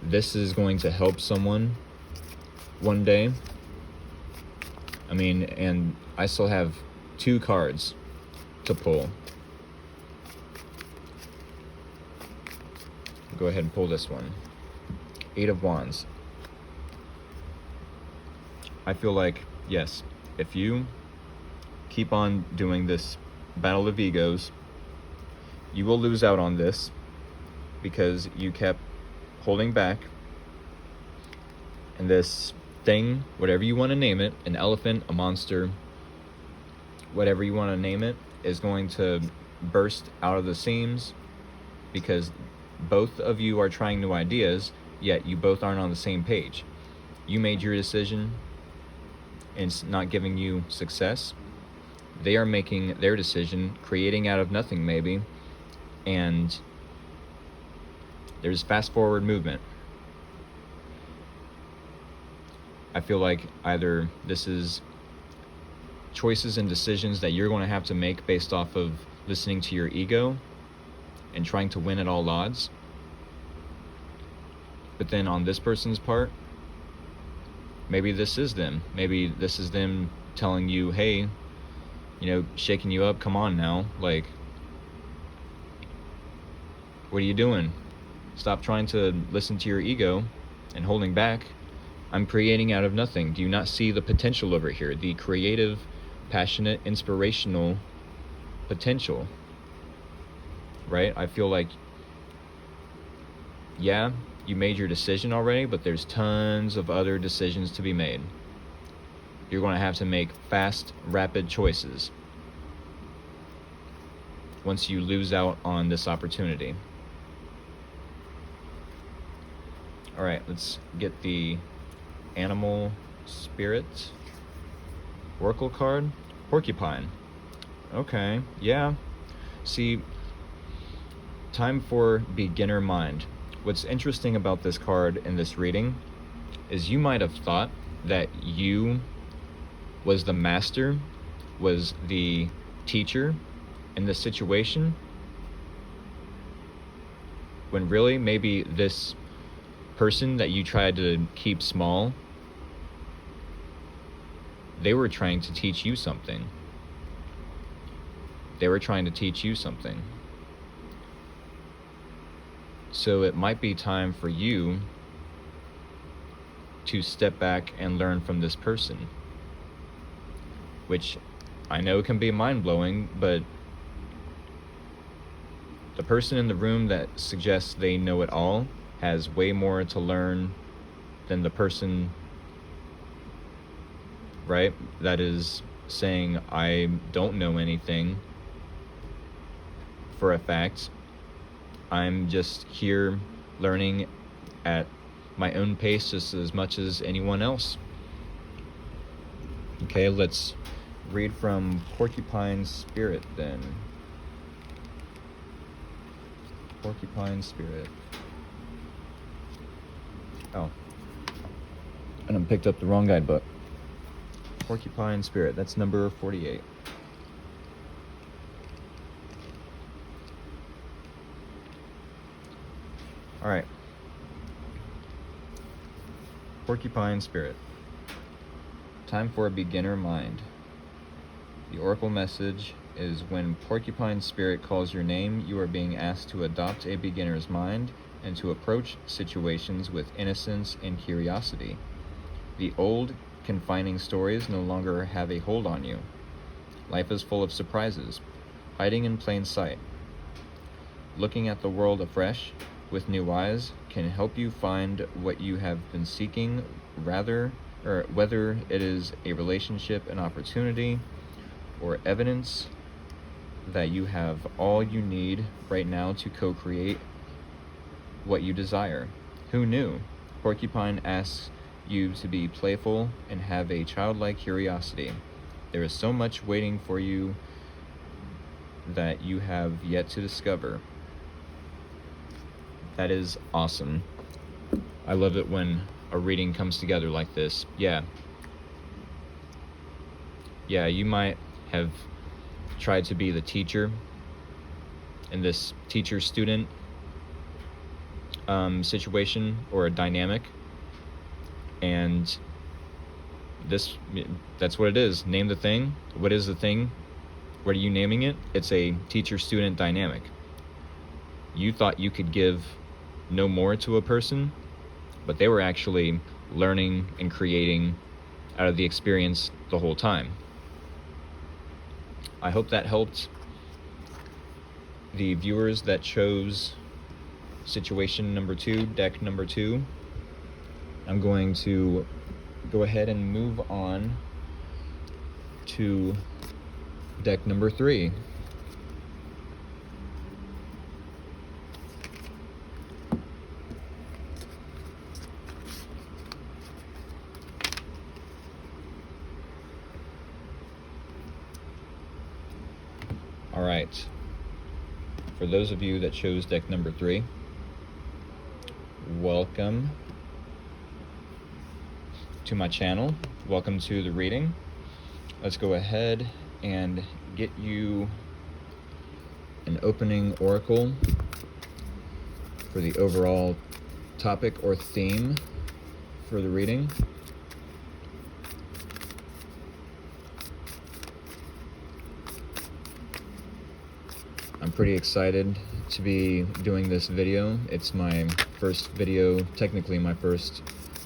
this is going to help someone one day. I mean, and I still have 2 cards to pull. Go ahead and pull this one. 8 of Wands. I feel like, yes, if you keep on doing this battle of egos, you will lose out on this because you kept holding back. And this thing, whatever you want to name it, an elephant, a monster, whatever you want to name it, is going to burst out of the seams because both of you are trying new ideas, yet you both aren't on the same page. You made your decision and it's not giving you success. They are making their decision, creating out of nothing maybe, and there's fast forward movement. I feel like either this is choices and decisions that you're going to have to make based off of listening to your ego and trying to win at all odds. But then on this person's part, maybe this is them. Maybe this is them telling you, hey, shaking you up, come on now, like, what are you doing? Stop trying to listen to your ego and holding back. I'm creating out of nothing. Do you not see the potential over here? The creative, passionate, inspirational potential, right? I feel like, yeah, you made your decision already, but there's tons of other decisions to be made. You're going to have to make fast, rapid choices once you lose out on this opportunity. All right, let's get the Animal Spirit Oracle card. Porcupine. Okay, yeah. See, time for beginner mind. What's interesting about this card in this reading is you might have thought that you was the master, was the teacher in this situation, when really maybe this person that you tried to keep small, they were trying to teach you something. They were trying to teach you something. So it might be time for you to step back and learn from this person, which I know can be mind-blowing, but the person in the room that suggests they know it all has way more to learn than the person, right, that is saying, I don't know anything for a fact. I'm just here learning at my own pace just as much as anyone else. Okay, let's read from Porcupine Spirit then. Porcupine Spirit. Oh. And I picked up the wrong guidebook. Porcupine Spirit, that's number 48. Alright. Porcupine Spirit. Time for a beginner mind. The oracle message is when Porcupine Spirit calls your name, you are being asked to adopt a beginner's mind and to approach situations with innocence and curiosity. The old, confining stories no longer have a hold on you. Life is full of surprises, hiding in plain sight. Looking at the world afresh, with new eyes, can help you find what you have been seeking, whether it is a relationship, an opportunity, or evidence that you have all you need right now to co-create what you desire. Who knew? Porcupine asks you to be playful and have a childlike curiosity. There is so much waiting for you that you have yet to discover. That is awesome. I love it when a reading comes together like this. Yeah, you might have tried to be the teacher in this teacher-student situation or a dynamic, and that's what it is. Name the thing. What is the thing? What are you naming it? It's a teacher-student dynamic. You thought you could give no more to a person, but they were actually learning and creating out of the experience the whole time. I hope that helped the viewers that chose situation number 2, deck number 2. I'm going to go ahead and move on to deck number 3. All right, for those of you that chose deck number 3, welcome to my channel. Welcome to the reading. Let's go ahead and get you an opening oracle for the overall topic or theme for the reading. I'm pretty excited to be doing this video. It's my first video, technically my first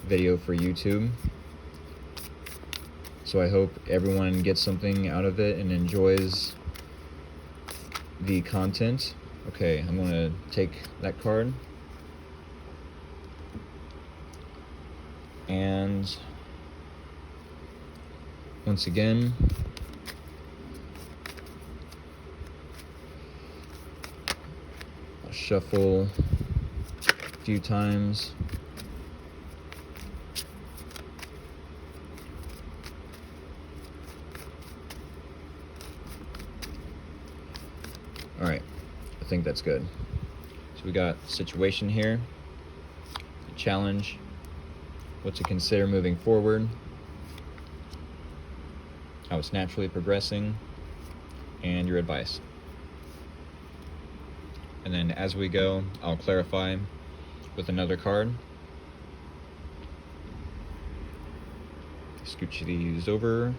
video for YouTube. So I hope everyone gets something out of it and enjoys the content. Okay, I'm going to take that card. And once again, I'll shuffle a few times. All right, I think that's good. So we got situation here, challenge, what to consider moving forward, how it's naturally progressing, and your advice. And then as we go, I'll clarify with another card. Scooch these over.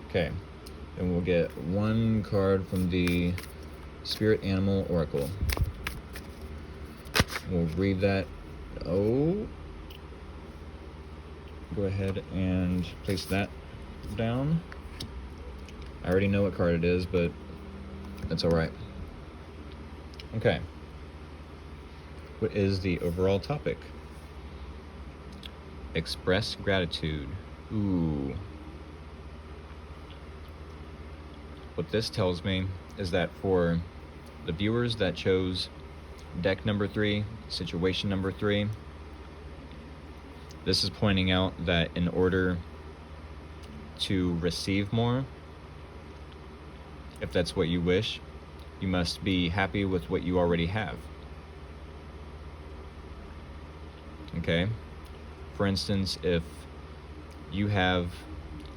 Okay. And we'll get one card from the Spirit Animal Oracle. We'll read that. Oh. Go ahead and place that down. I already know what card it is, but that's alright. Okay. What is the overall topic? Express gratitude. Ooh. What this tells me is that for the viewers that chose deck number 3, situation number 3, this is pointing out that in order to receive more, if that's what you wish, you must be happy with what you already have. Okay? For instance, if you have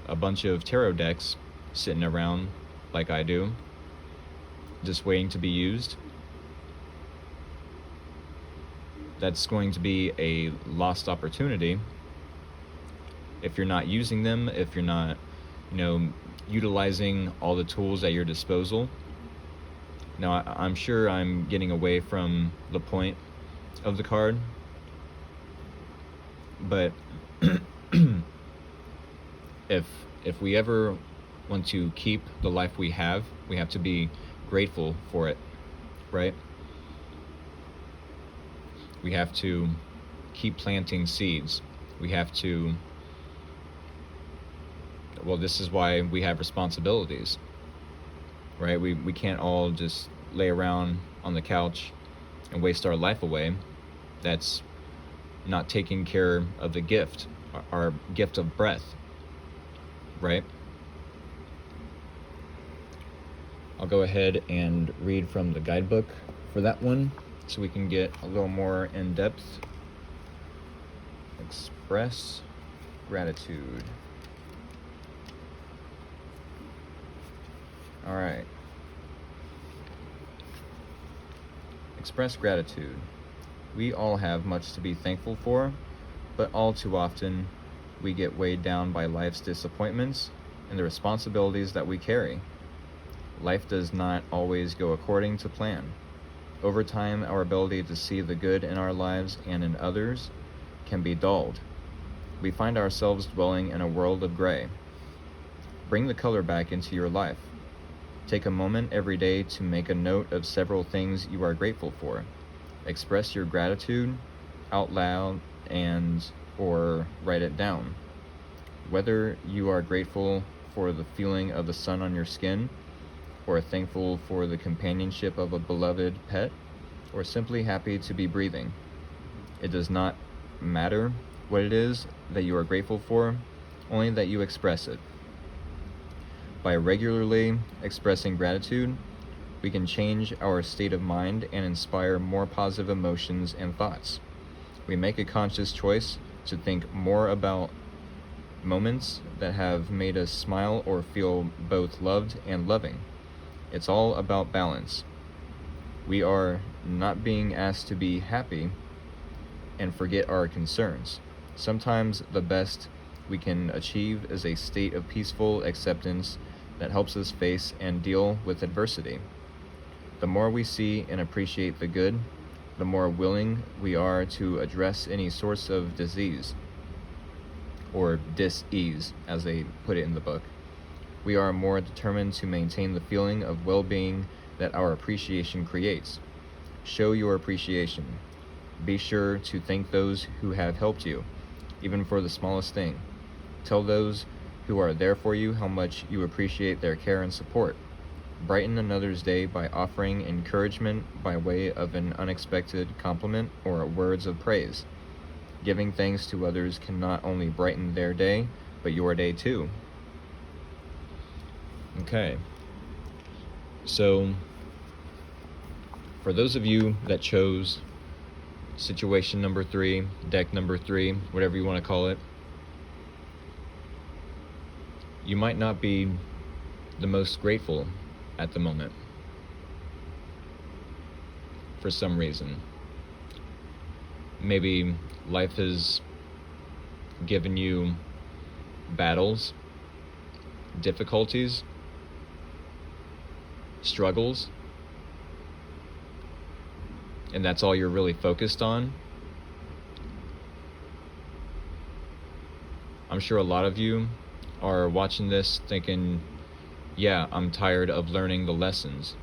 a bunch of tarot decks sitting around like I do, just waiting to be used, that's going to be a lost opportunity if you're not using them, if you're not, utilizing all the tools at your disposal. Now, I'm sure I'm getting away from the point of the card, but if we ever want to keep the life we have to be grateful for it, right? We have to keep planting seeds. We have to, this is why we have responsibilities, right? We can't all just lay around on the couch and waste our life away. That's not taking care of the gift, our gift of breath, right? I'll go ahead and read from the guidebook for that one so we can get a little more in depth. Express gratitude. All right. Express gratitude. We all have much to be thankful for, but all too often we get weighed down by life's disappointments and the responsibilities that we carry. Life does not always go according to plan. Over time, our ability to see the good in our lives and in others can be dulled. We find ourselves dwelling in a world of gray. Bring the color back into your life. Take a moment every day to make a note of several things you are grateful for. Express your gratitude out loud or write it down. Whether you are grateful for the feeling of the sun on your skin, or thankful for the companionship of a beloved pet, or simply happy to be breathing. It does not matter what it is that you are grateful for, only that you express it. By regularly expressing gratitude, we can change our state of mind and inspire more positive emotions and thoughts. We make a conscious choice to think more about moments that have made us smile or feel both loved and loving. It's all about balance. We are not being asked to be happy and forget our concerns. Sometimes the best we can achieve is a state of peaceful acceptance that helps us face and deal with adversity. The more we see and appreciate the good, the more willing we are to address any source of disease, or dis-ease, as they put it in the book. We are more determined to maintain the feeling of well-being that our appreciation creates. Show your appreciation. Be sure to thank those who have helped you, even for the smallest thing. Tell those who are there for you how much you appreciate their care and support. Brighten another's day by offering encouragement by way of an unexpected compliment or words of praise. Giving thanks to others can not only brighten their day, but your day too. Okay, so for those of you that chose situation number 3, deck number 3, whatever you want to call it, you might not be the most grateful at the moment for some reason. Maybe life has given you battles, difficulties, struggles, and that's all you're really focused on. I'm sure a lot of you are watching this thinking, yeah, I'm tired of learning the lessons.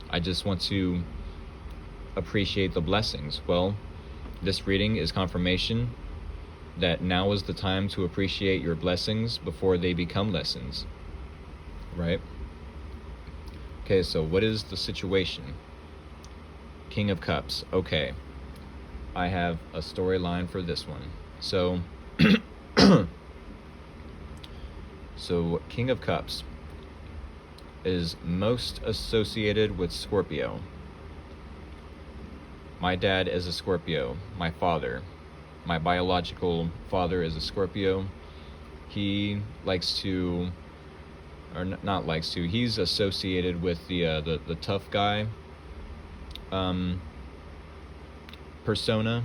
I just want to appreciate the blessings. Well, this reading is confirmation that now is the time to appreciate your blessings before they become lessons, right? Okay, so what is the situation? King of Cups. Okay, I have a storyline for this one. So So King of Cups is most associated with Scorpio. My dad is a Scorpio. My father, my biological father, is a Scorpio. He likes to, or not likes to, he's associated with the tough guy persona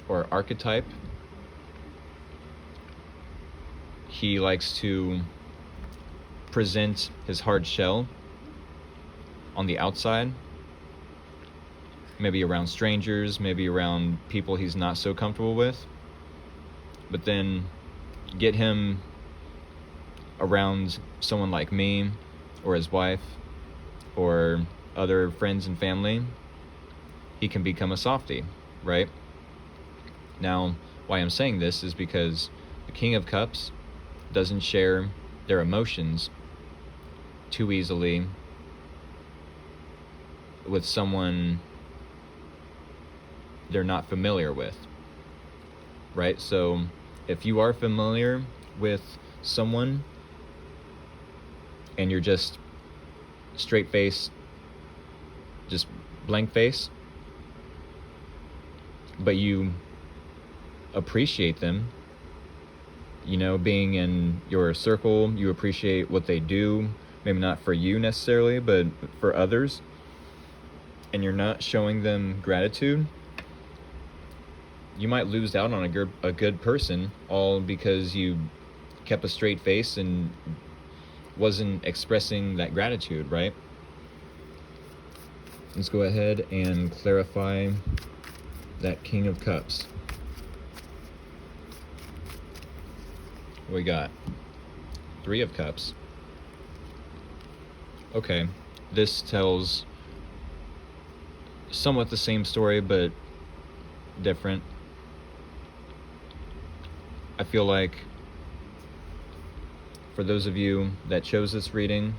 or archetype. He likes to present his hard shell on the outside, maybe around strangers, maybe around people he's not so comfortable with, but then get him around someone like me or his wife or other friends and family, he can become a softie, right? Now, why I'm saying this is because the King of Cups doesn't share their emotions too easily with someone they're not familiar with, right? So if you are familiar with someone and you're just straight face, just blank face, but you appreciate them, you know, being in your circle, you appreciate what they do, maybe not for you necessarily, but for others, and you're not showing them gratitude, you might lose out on a good person, all because you kept a straight face and wasn't expressing that gratitude, right? Let's go ahead and clarify that King of Cups. We got 3 of Cups. Okay, this tells somewhat the same story, but different. I feel like for those of you that chose this reading,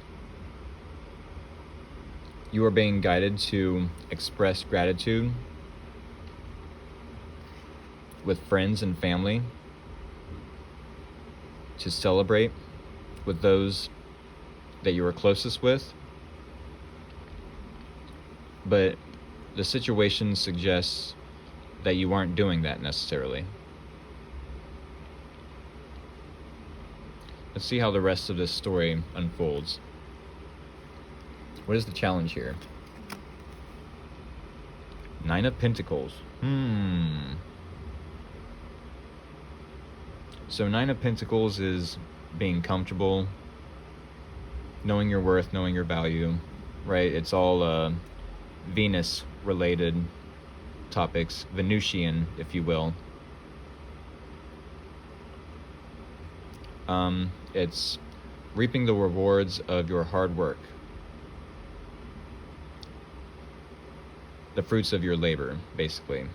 you are being guided to express gratitude with friends and family, to celebrate with those that you are closest with. But the situation suggests that you aren't doing that necessarily. Let's see how the rest of this story unfolds. What is the challenge here? 9 of Pentacles. So 9 of Pentacles is being comfortable, knowing your worth, knowing your value, right? It's all Venus-related topics, Venusian, if you will. It's reaping the rewards of your hard work, the fruits of your labor, basically.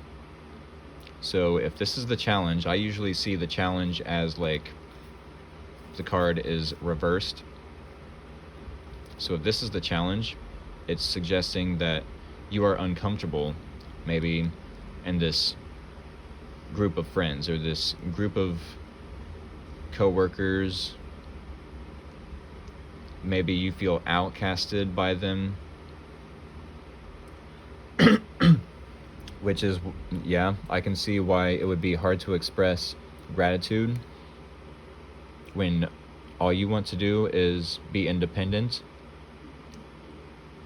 So if this is the challenge, I usually see the challenge as like the card is reversed. So if this is the challenge, it's suggesting that you are uncomfortable, maybe in this group of friends or this group of co-workers. Maybe you feel outcasted by them, which is, yeah, I can see why it would be hard to express gratitude when all you want to do is be independent,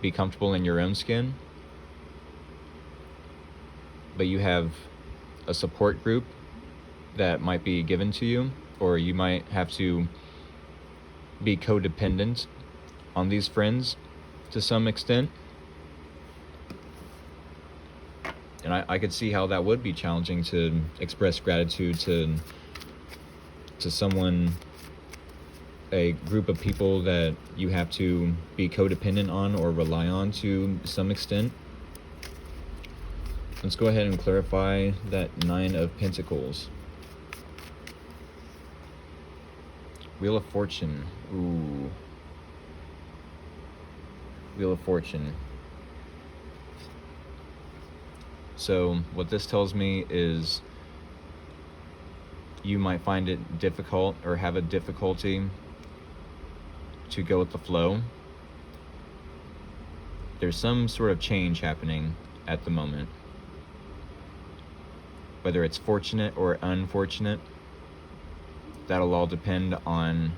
be comfortable in your own skin, but you have a support group that might be given to you, or you might have to be codependent on these friends to some extent. And I could see how that would be challenging to express gratitude to someone, a group of people that you have to be codependent on or rely on to some extent. Let's go ahead and clarify that 9 of Pentacles. Wheel of Fortune. Ooh. Wheel of Fortune. So what this tells me is you might find it difficult or have a difficulty to go with the flow. There's some sort of change happening at the moment. Whether it's fortunate or unfortunate, that'll all depend on,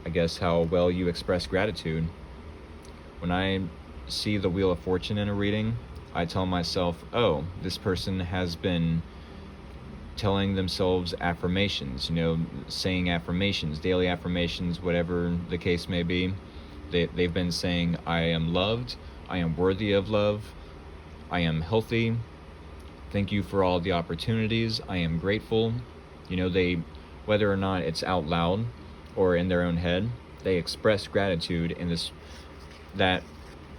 I guess, how well you express gratitude. When I see the Wheel of Fortune in a reading, I tell myself, oh, this person has been telling themselves affirmations, saying affirmations, daily affirmations, whatever the case may be. They've been saying, I am loved, I am worthy of love, I am healthy, thank you for all the opportunities, I am grateful. Whether or not it's out loud or in their own head, they express gratitude, and that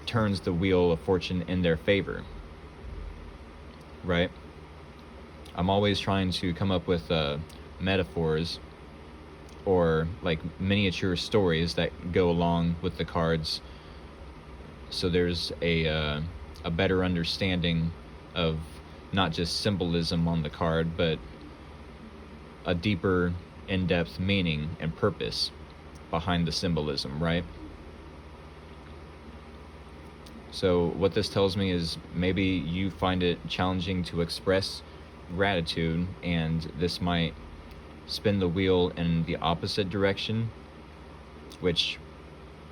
turns the Wheel of Fortune in their favor, right? I'm always trying to come up with metaphors or like miniature stories that go along with the cards, so there's a better understanding of not just symbolism on the card, but a deeper, in-depth meaning and purpose behind the symbolism, right? So what this tells me is maybe you find it challenging to express gratitude, and this might spin the wheel in the opposite direction, which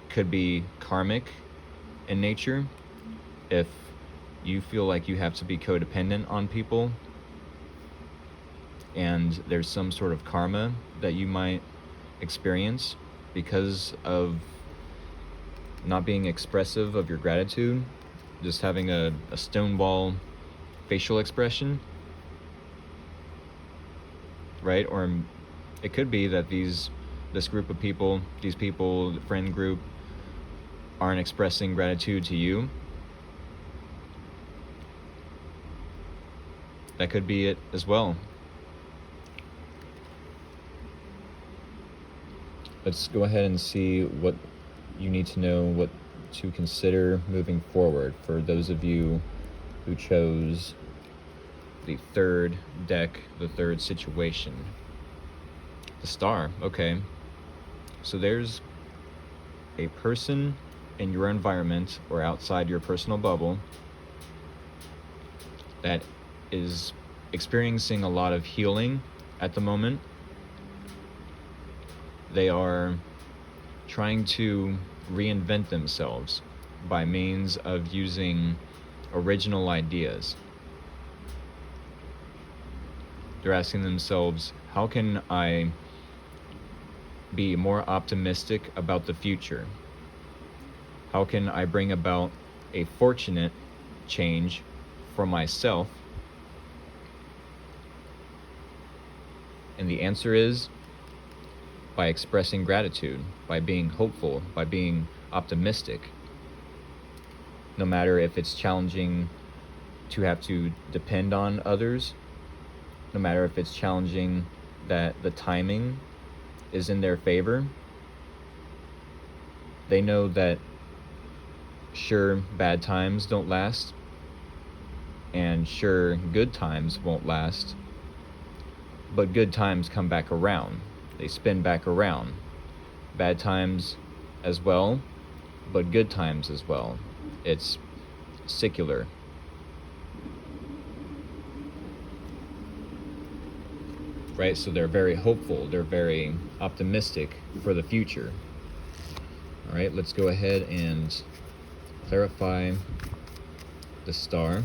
could be karmic in nature. If you feel like you have to be codependent on people, and there's some sort of karma that you might experience because of not being expressive of your gratitude, just having a stonewall facial expression, right? Or it could be that this group of people, the friend group, aren't expressing gratitude to you. That could be it as well. Let's go ahead and see what you need to know, what to consider moving forward for those of you who chose the third deck, the third situation. The Star, okay. So there's a person in your environment or outside your personal bubble that is experiencing a lot of healing at the moment. They are trying to reinvent themselves by means of using original ideas. They're asking themselves, how can I be more optimistic about the future? How can I bring about a fortunate change for myself? And the answer is by expressing gratitude, by being hopeful, by being optimistic. No matter if it's challenging to have to depend on others, no matter if it's challenging that the timing is in their favor, they know that sure, bad times don't last, and sure, good times won't last, but good times come back around. They spin back around. Bad times as well, but good times as well. It's secular. Right? So they're very hopeful. They're very optimistic for the future. All right, let's go ahead and clarify the Star.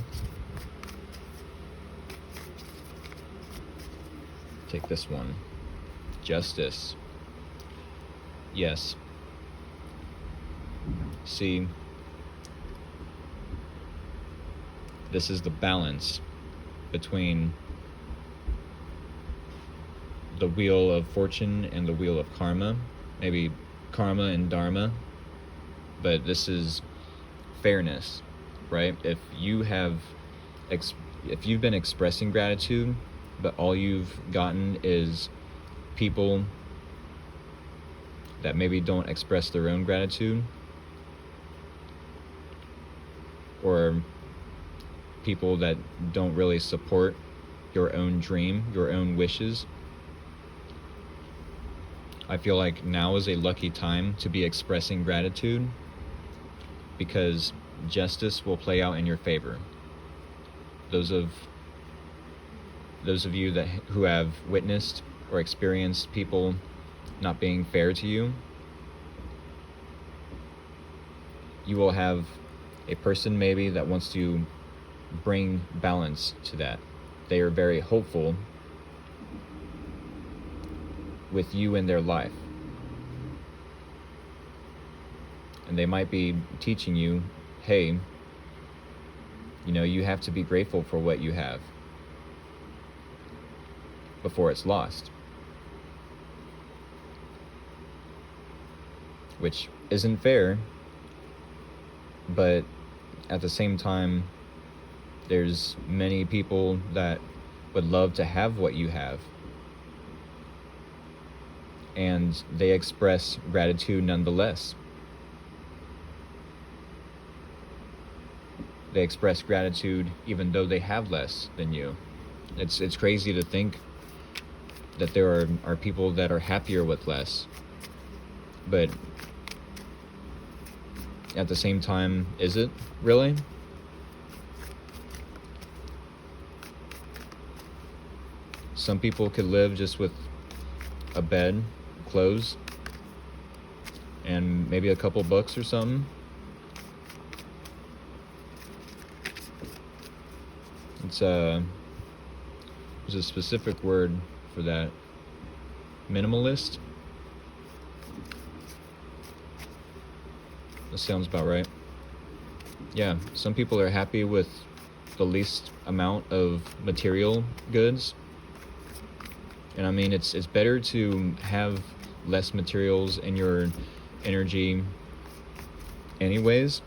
Take this one. Justice. Yes. See, this is the balance between the Wheel of Fortune and the Wheel of Karma. Maybe karma and dharma, but this is fairness, right? If you've been expressing gratitude, but all you've gotten is people that maybe don't express their own gratitude, or people that don't really support your own dream, your own wishes, I feel like now is a lucky time to be expressing gratitude, because justice will play out in your favor. Those of you who have witnessed or experienced people not being fair to you, you will have a person maybe that wants to bring balance to that. They are very hopeful with you in their life. And they might be teaching you, hey, you have to be grateful for what you have before it's lost. Which isn't fair, but at the same time, there's many people that would love to have what you have, and they express gratitude nonetheless. They express gratitude even though they have less than you. It's crazy to think that there are people that are happier with less, but at the same time, is it really? Some people could live just with a bed, clothes, and maybe a couple books or something. There's a specific word for that. Minimalist? That sounds about right. Yeah, some people are happy with the least amount of material goods. And I mean, it's better to have less materials in your energy anyways,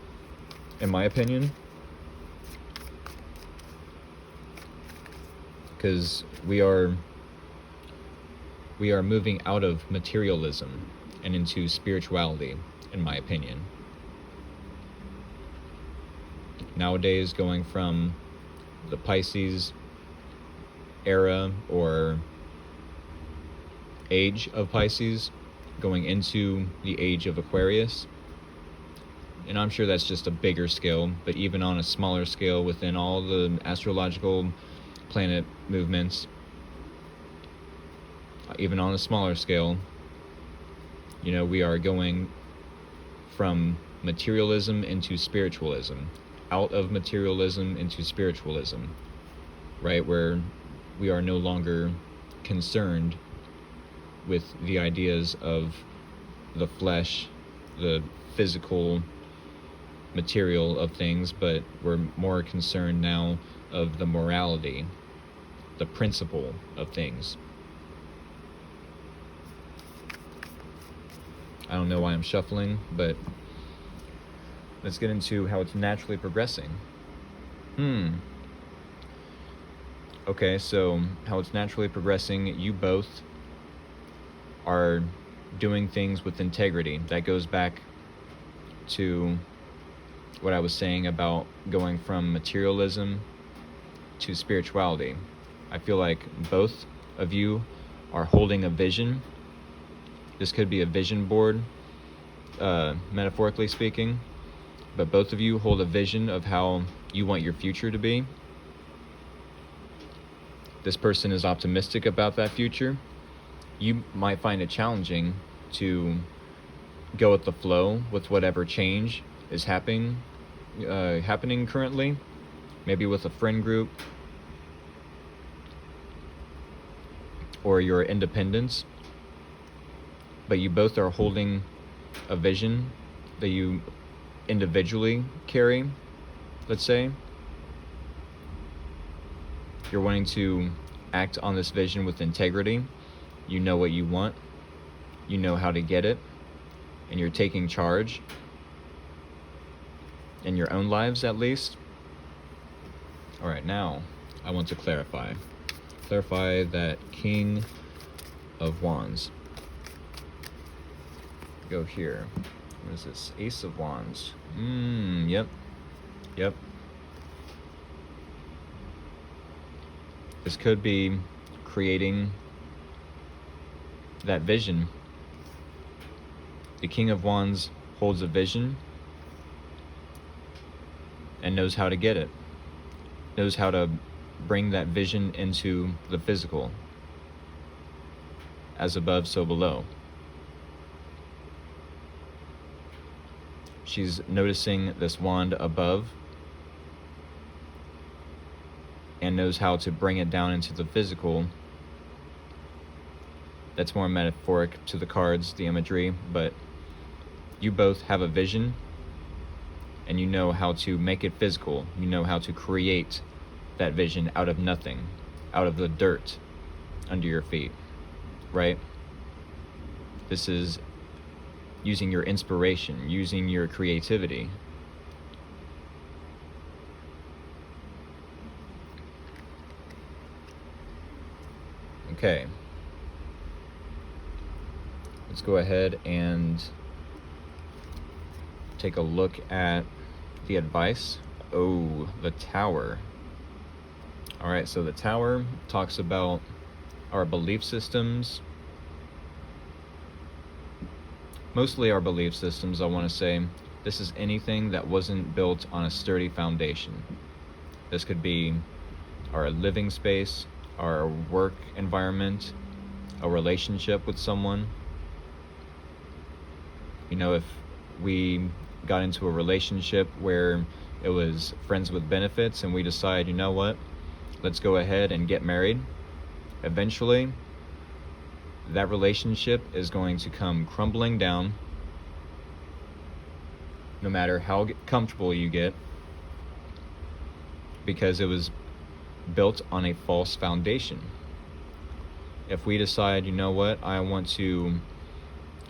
in my opinion. Because we are moving out of materialism and into spirituality, in my opinion. Nowadays, going from the Pisces era or age of Pisces, going into the age of Aquarius. And I'm sure that's just a bigger scale, but even on a smaller scale within all the astrological planet movements, even on a smaller scale, we are going from materialism into spiritualism, out of materialism into spiritualism, right? Where we are no longer concerned with the ideas of the flesh, the physical material of things, but we're more concerned now of the morality, the principle of things. I don't know why I'm shuffling, but let's get into how it's naturally progressing. Okay, so how it's naturally progressing, you both are doing things with integrity. That goes back to what I was saying about going from materialism to spirituality. I feel like both of you are holding a vision. This could be a vision board, metaphorically speaking, but both of you hold a vision of how you want your future to be. This person is optimistic about that future. You might find it challenging to go with the flow with whatever change is happening currently, maybe with a friend group or your independence. But you both are holding a vision that you individually carry, let's say. You're wanting to act on this vision with integrity. You know what you want. You know how to get it. And you're taking charge in your own lives, at least. All right, now I want to clarify that King of Wands. Go here. What is this? Ace of Wands. Yep. This could be creating that vision The King of Wands holds a vision and knows how to get it, knows how to bring that vision into the physical. As above, so below. She's noticing this wand above and knows how to bring it down into the physical. That's more metaphoric to the cards, the imagery, but you both have a vision and you know how to make it physical. You know how to create that vision out of nothing, out of the dirt under your feet, right? This is using your inspiration, using your creativity. Okay. Let's go ahead and take a look at the advice. Oh, the Tower. All right, so the Tower talks about our belief systems. Mostly our belief systems, I want to say. This is anything that wasn't built on a sturdy foundation. This could be our living space, our work environment, a relationship with someone. You know, if we got into a relationship where it was friends with benefits and we decide, you know what, let's go ahead and get married, eventually that relationship is going to come crumbling down no matter how comfortable you get, because it was built on a false foundation. If we decide, you know what, I want to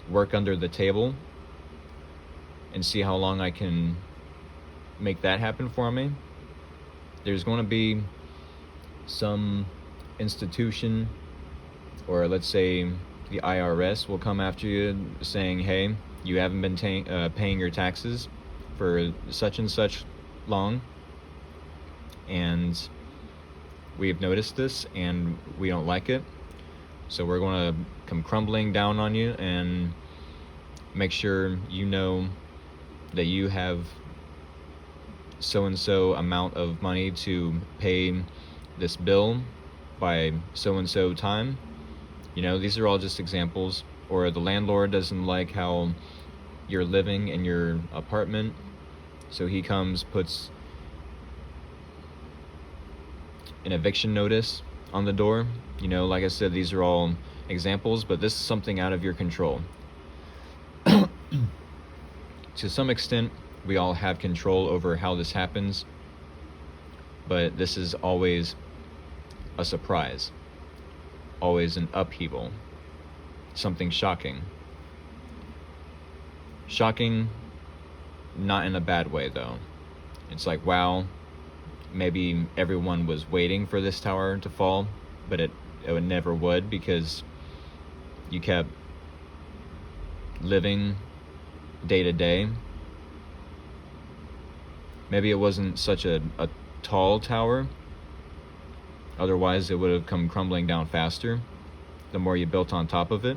work under the table and see how long I can make that happen for me, there's going to be some institution, or let's say the IRS will come after you saying, hey, you haven't been paying your taxes for such and such long, and we've noticed this and we don't like it, so we're going to come crumbling down on you and make sure you know that you have so and so amount of money to pay this bill by so and so time. You know, these are all just examples. Or the landlord doesn't like how you're living in your apartment, so he comes, puts an eviction notice on the door. You know, like I said, these are all examples, but this is something out of your control. To some extent, we all have control over how this happens, but this is always a surprise, always an upheaval, something shocking. Shocking, not in a bad way though. It's like, wow, maybe everyone was waiting for this tower to fall, but it never would, because you kept living day to day. Maybe it wasn't such a tall tower, otherwise it would have come crumbling down faster the more you built on top of it.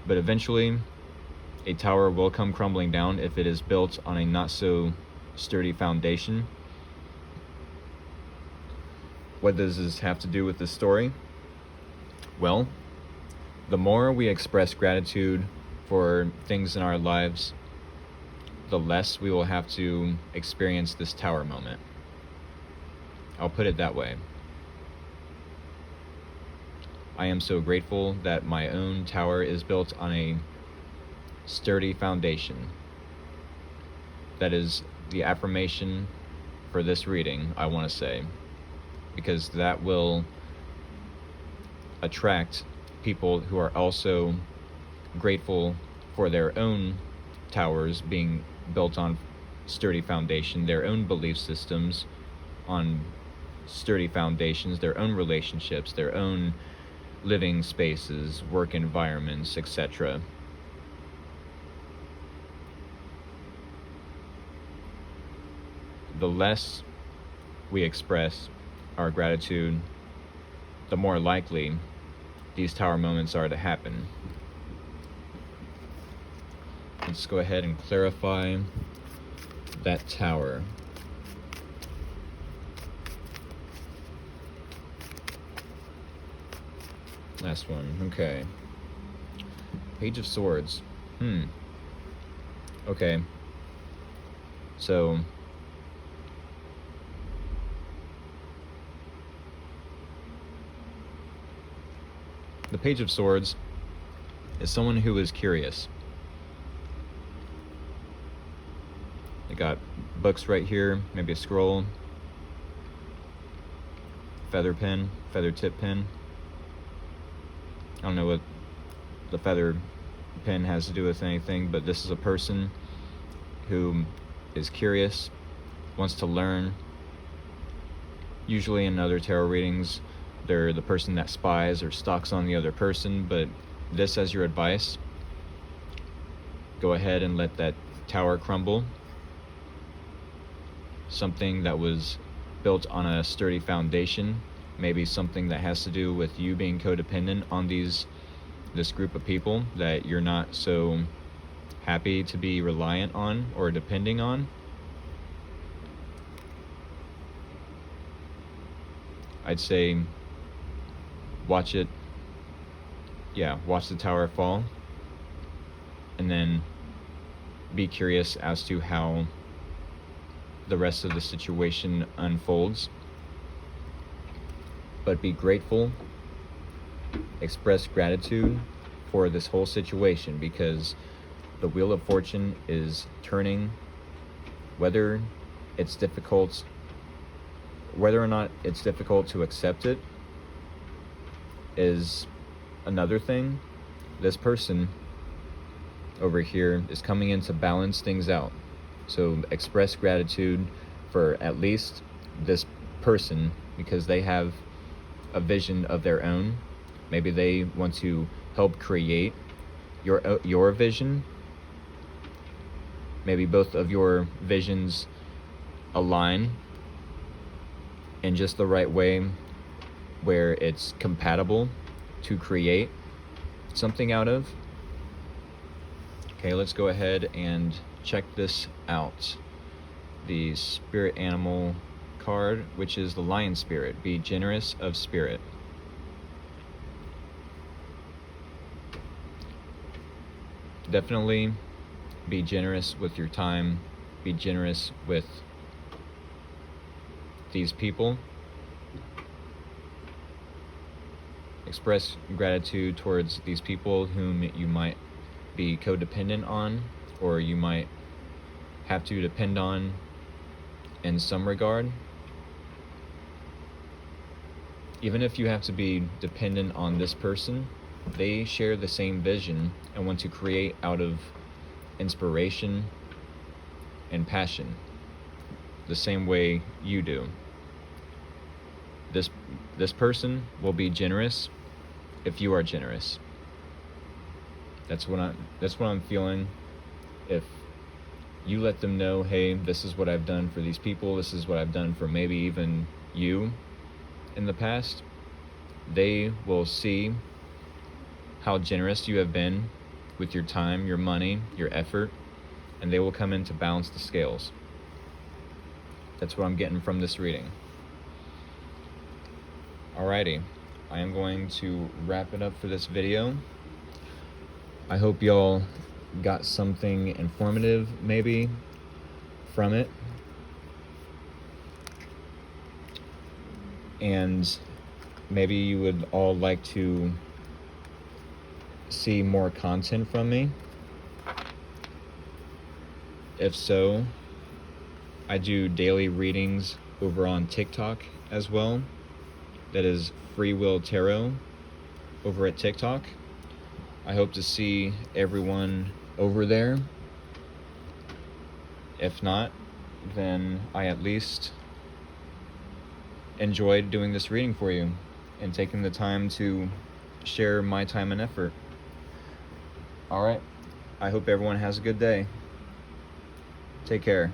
But eventually a tower will come crumbling down if it is built on a not so sturdy foundation. What does this have to do with this story? Well, the more we express gratitude for things in our lives, the less we will have to experience this tower moment. I'll put it that way. I am so grateful that my own tower is built on a sturdy foundation. That is the affirmation for this reading, I want to say, because that will attract people who are also grateful for their own towers being built on sturdy foundation, their own belief systems on sturdy foundations, their own relationships, their own living spaces, work environments, etc. The less we express our gratitude, the more likely these tower moments are to happen. Let's go ahead and clarify that tower. Last one. Okay. Page of Swords. Okay. So the Page of Swords is someone who is curious. They got books right here, maybe a scroll, feather pen, feather tip pen. I don't know what the feather pen has to do with anything, but this is a person who is curious, wants to learn. Usually in other tarot readings, they're the person that spies or stalks on the other person, but this as your advice, go ahead and let that tower crumble. Something that was built on a sturdy foundation, maybe something that has to do with you being codependent on this group of people that you're not so happy to be reliant on or depending on. I'd say watch the tower fall, and then be curious as to how the rest of the situation unfolds. But be grateful, express gratitude for this whole situation, because the Wheel of Fortune is turning. Whether or not it's difficult to accept it is another thing. This person over here is coming in to balance things out. So express gratitude for at least this person, because they have a vision of their own. Maybe they want to help create your vision. Maybe both of your visions align in just the right way where it's compatible to create something out of. Okay, let's go ahead and check this out. The spirit animal card, which is the lion spirit. Be generous of spirit. Definitely be generous with your time. Be generous with these people. Express gratitude towards these people whom you might be codependent on, or you might have to depend on in some regard. Even if you have to be dependent on this person, they share the same vision and want to create out of inspiration and passion, the same way you do. This person will be generous if you are generous. That's what I'm feeling. If you let them know, hey, this is what I've done for these people, this is what I've done for maybe even you in the past, they will see how generous you have been with your time, your money, your effort, and they will come in to balance the scales. That's what I'm getting from this reading. Alrighty, I am going to wrap it up for this video. I hope y'all got something informative maybe from it. And maybe you would all like to see more content from me. If so, I do daily readings over on TikTok as well. That is Free Will Tarot over at TikTok. I hope to see everyone over there. If not, then I at least enjoyed doing this reading for you and taking the time to share my time and effort. Alright, I hope everyone has a good day. Take care.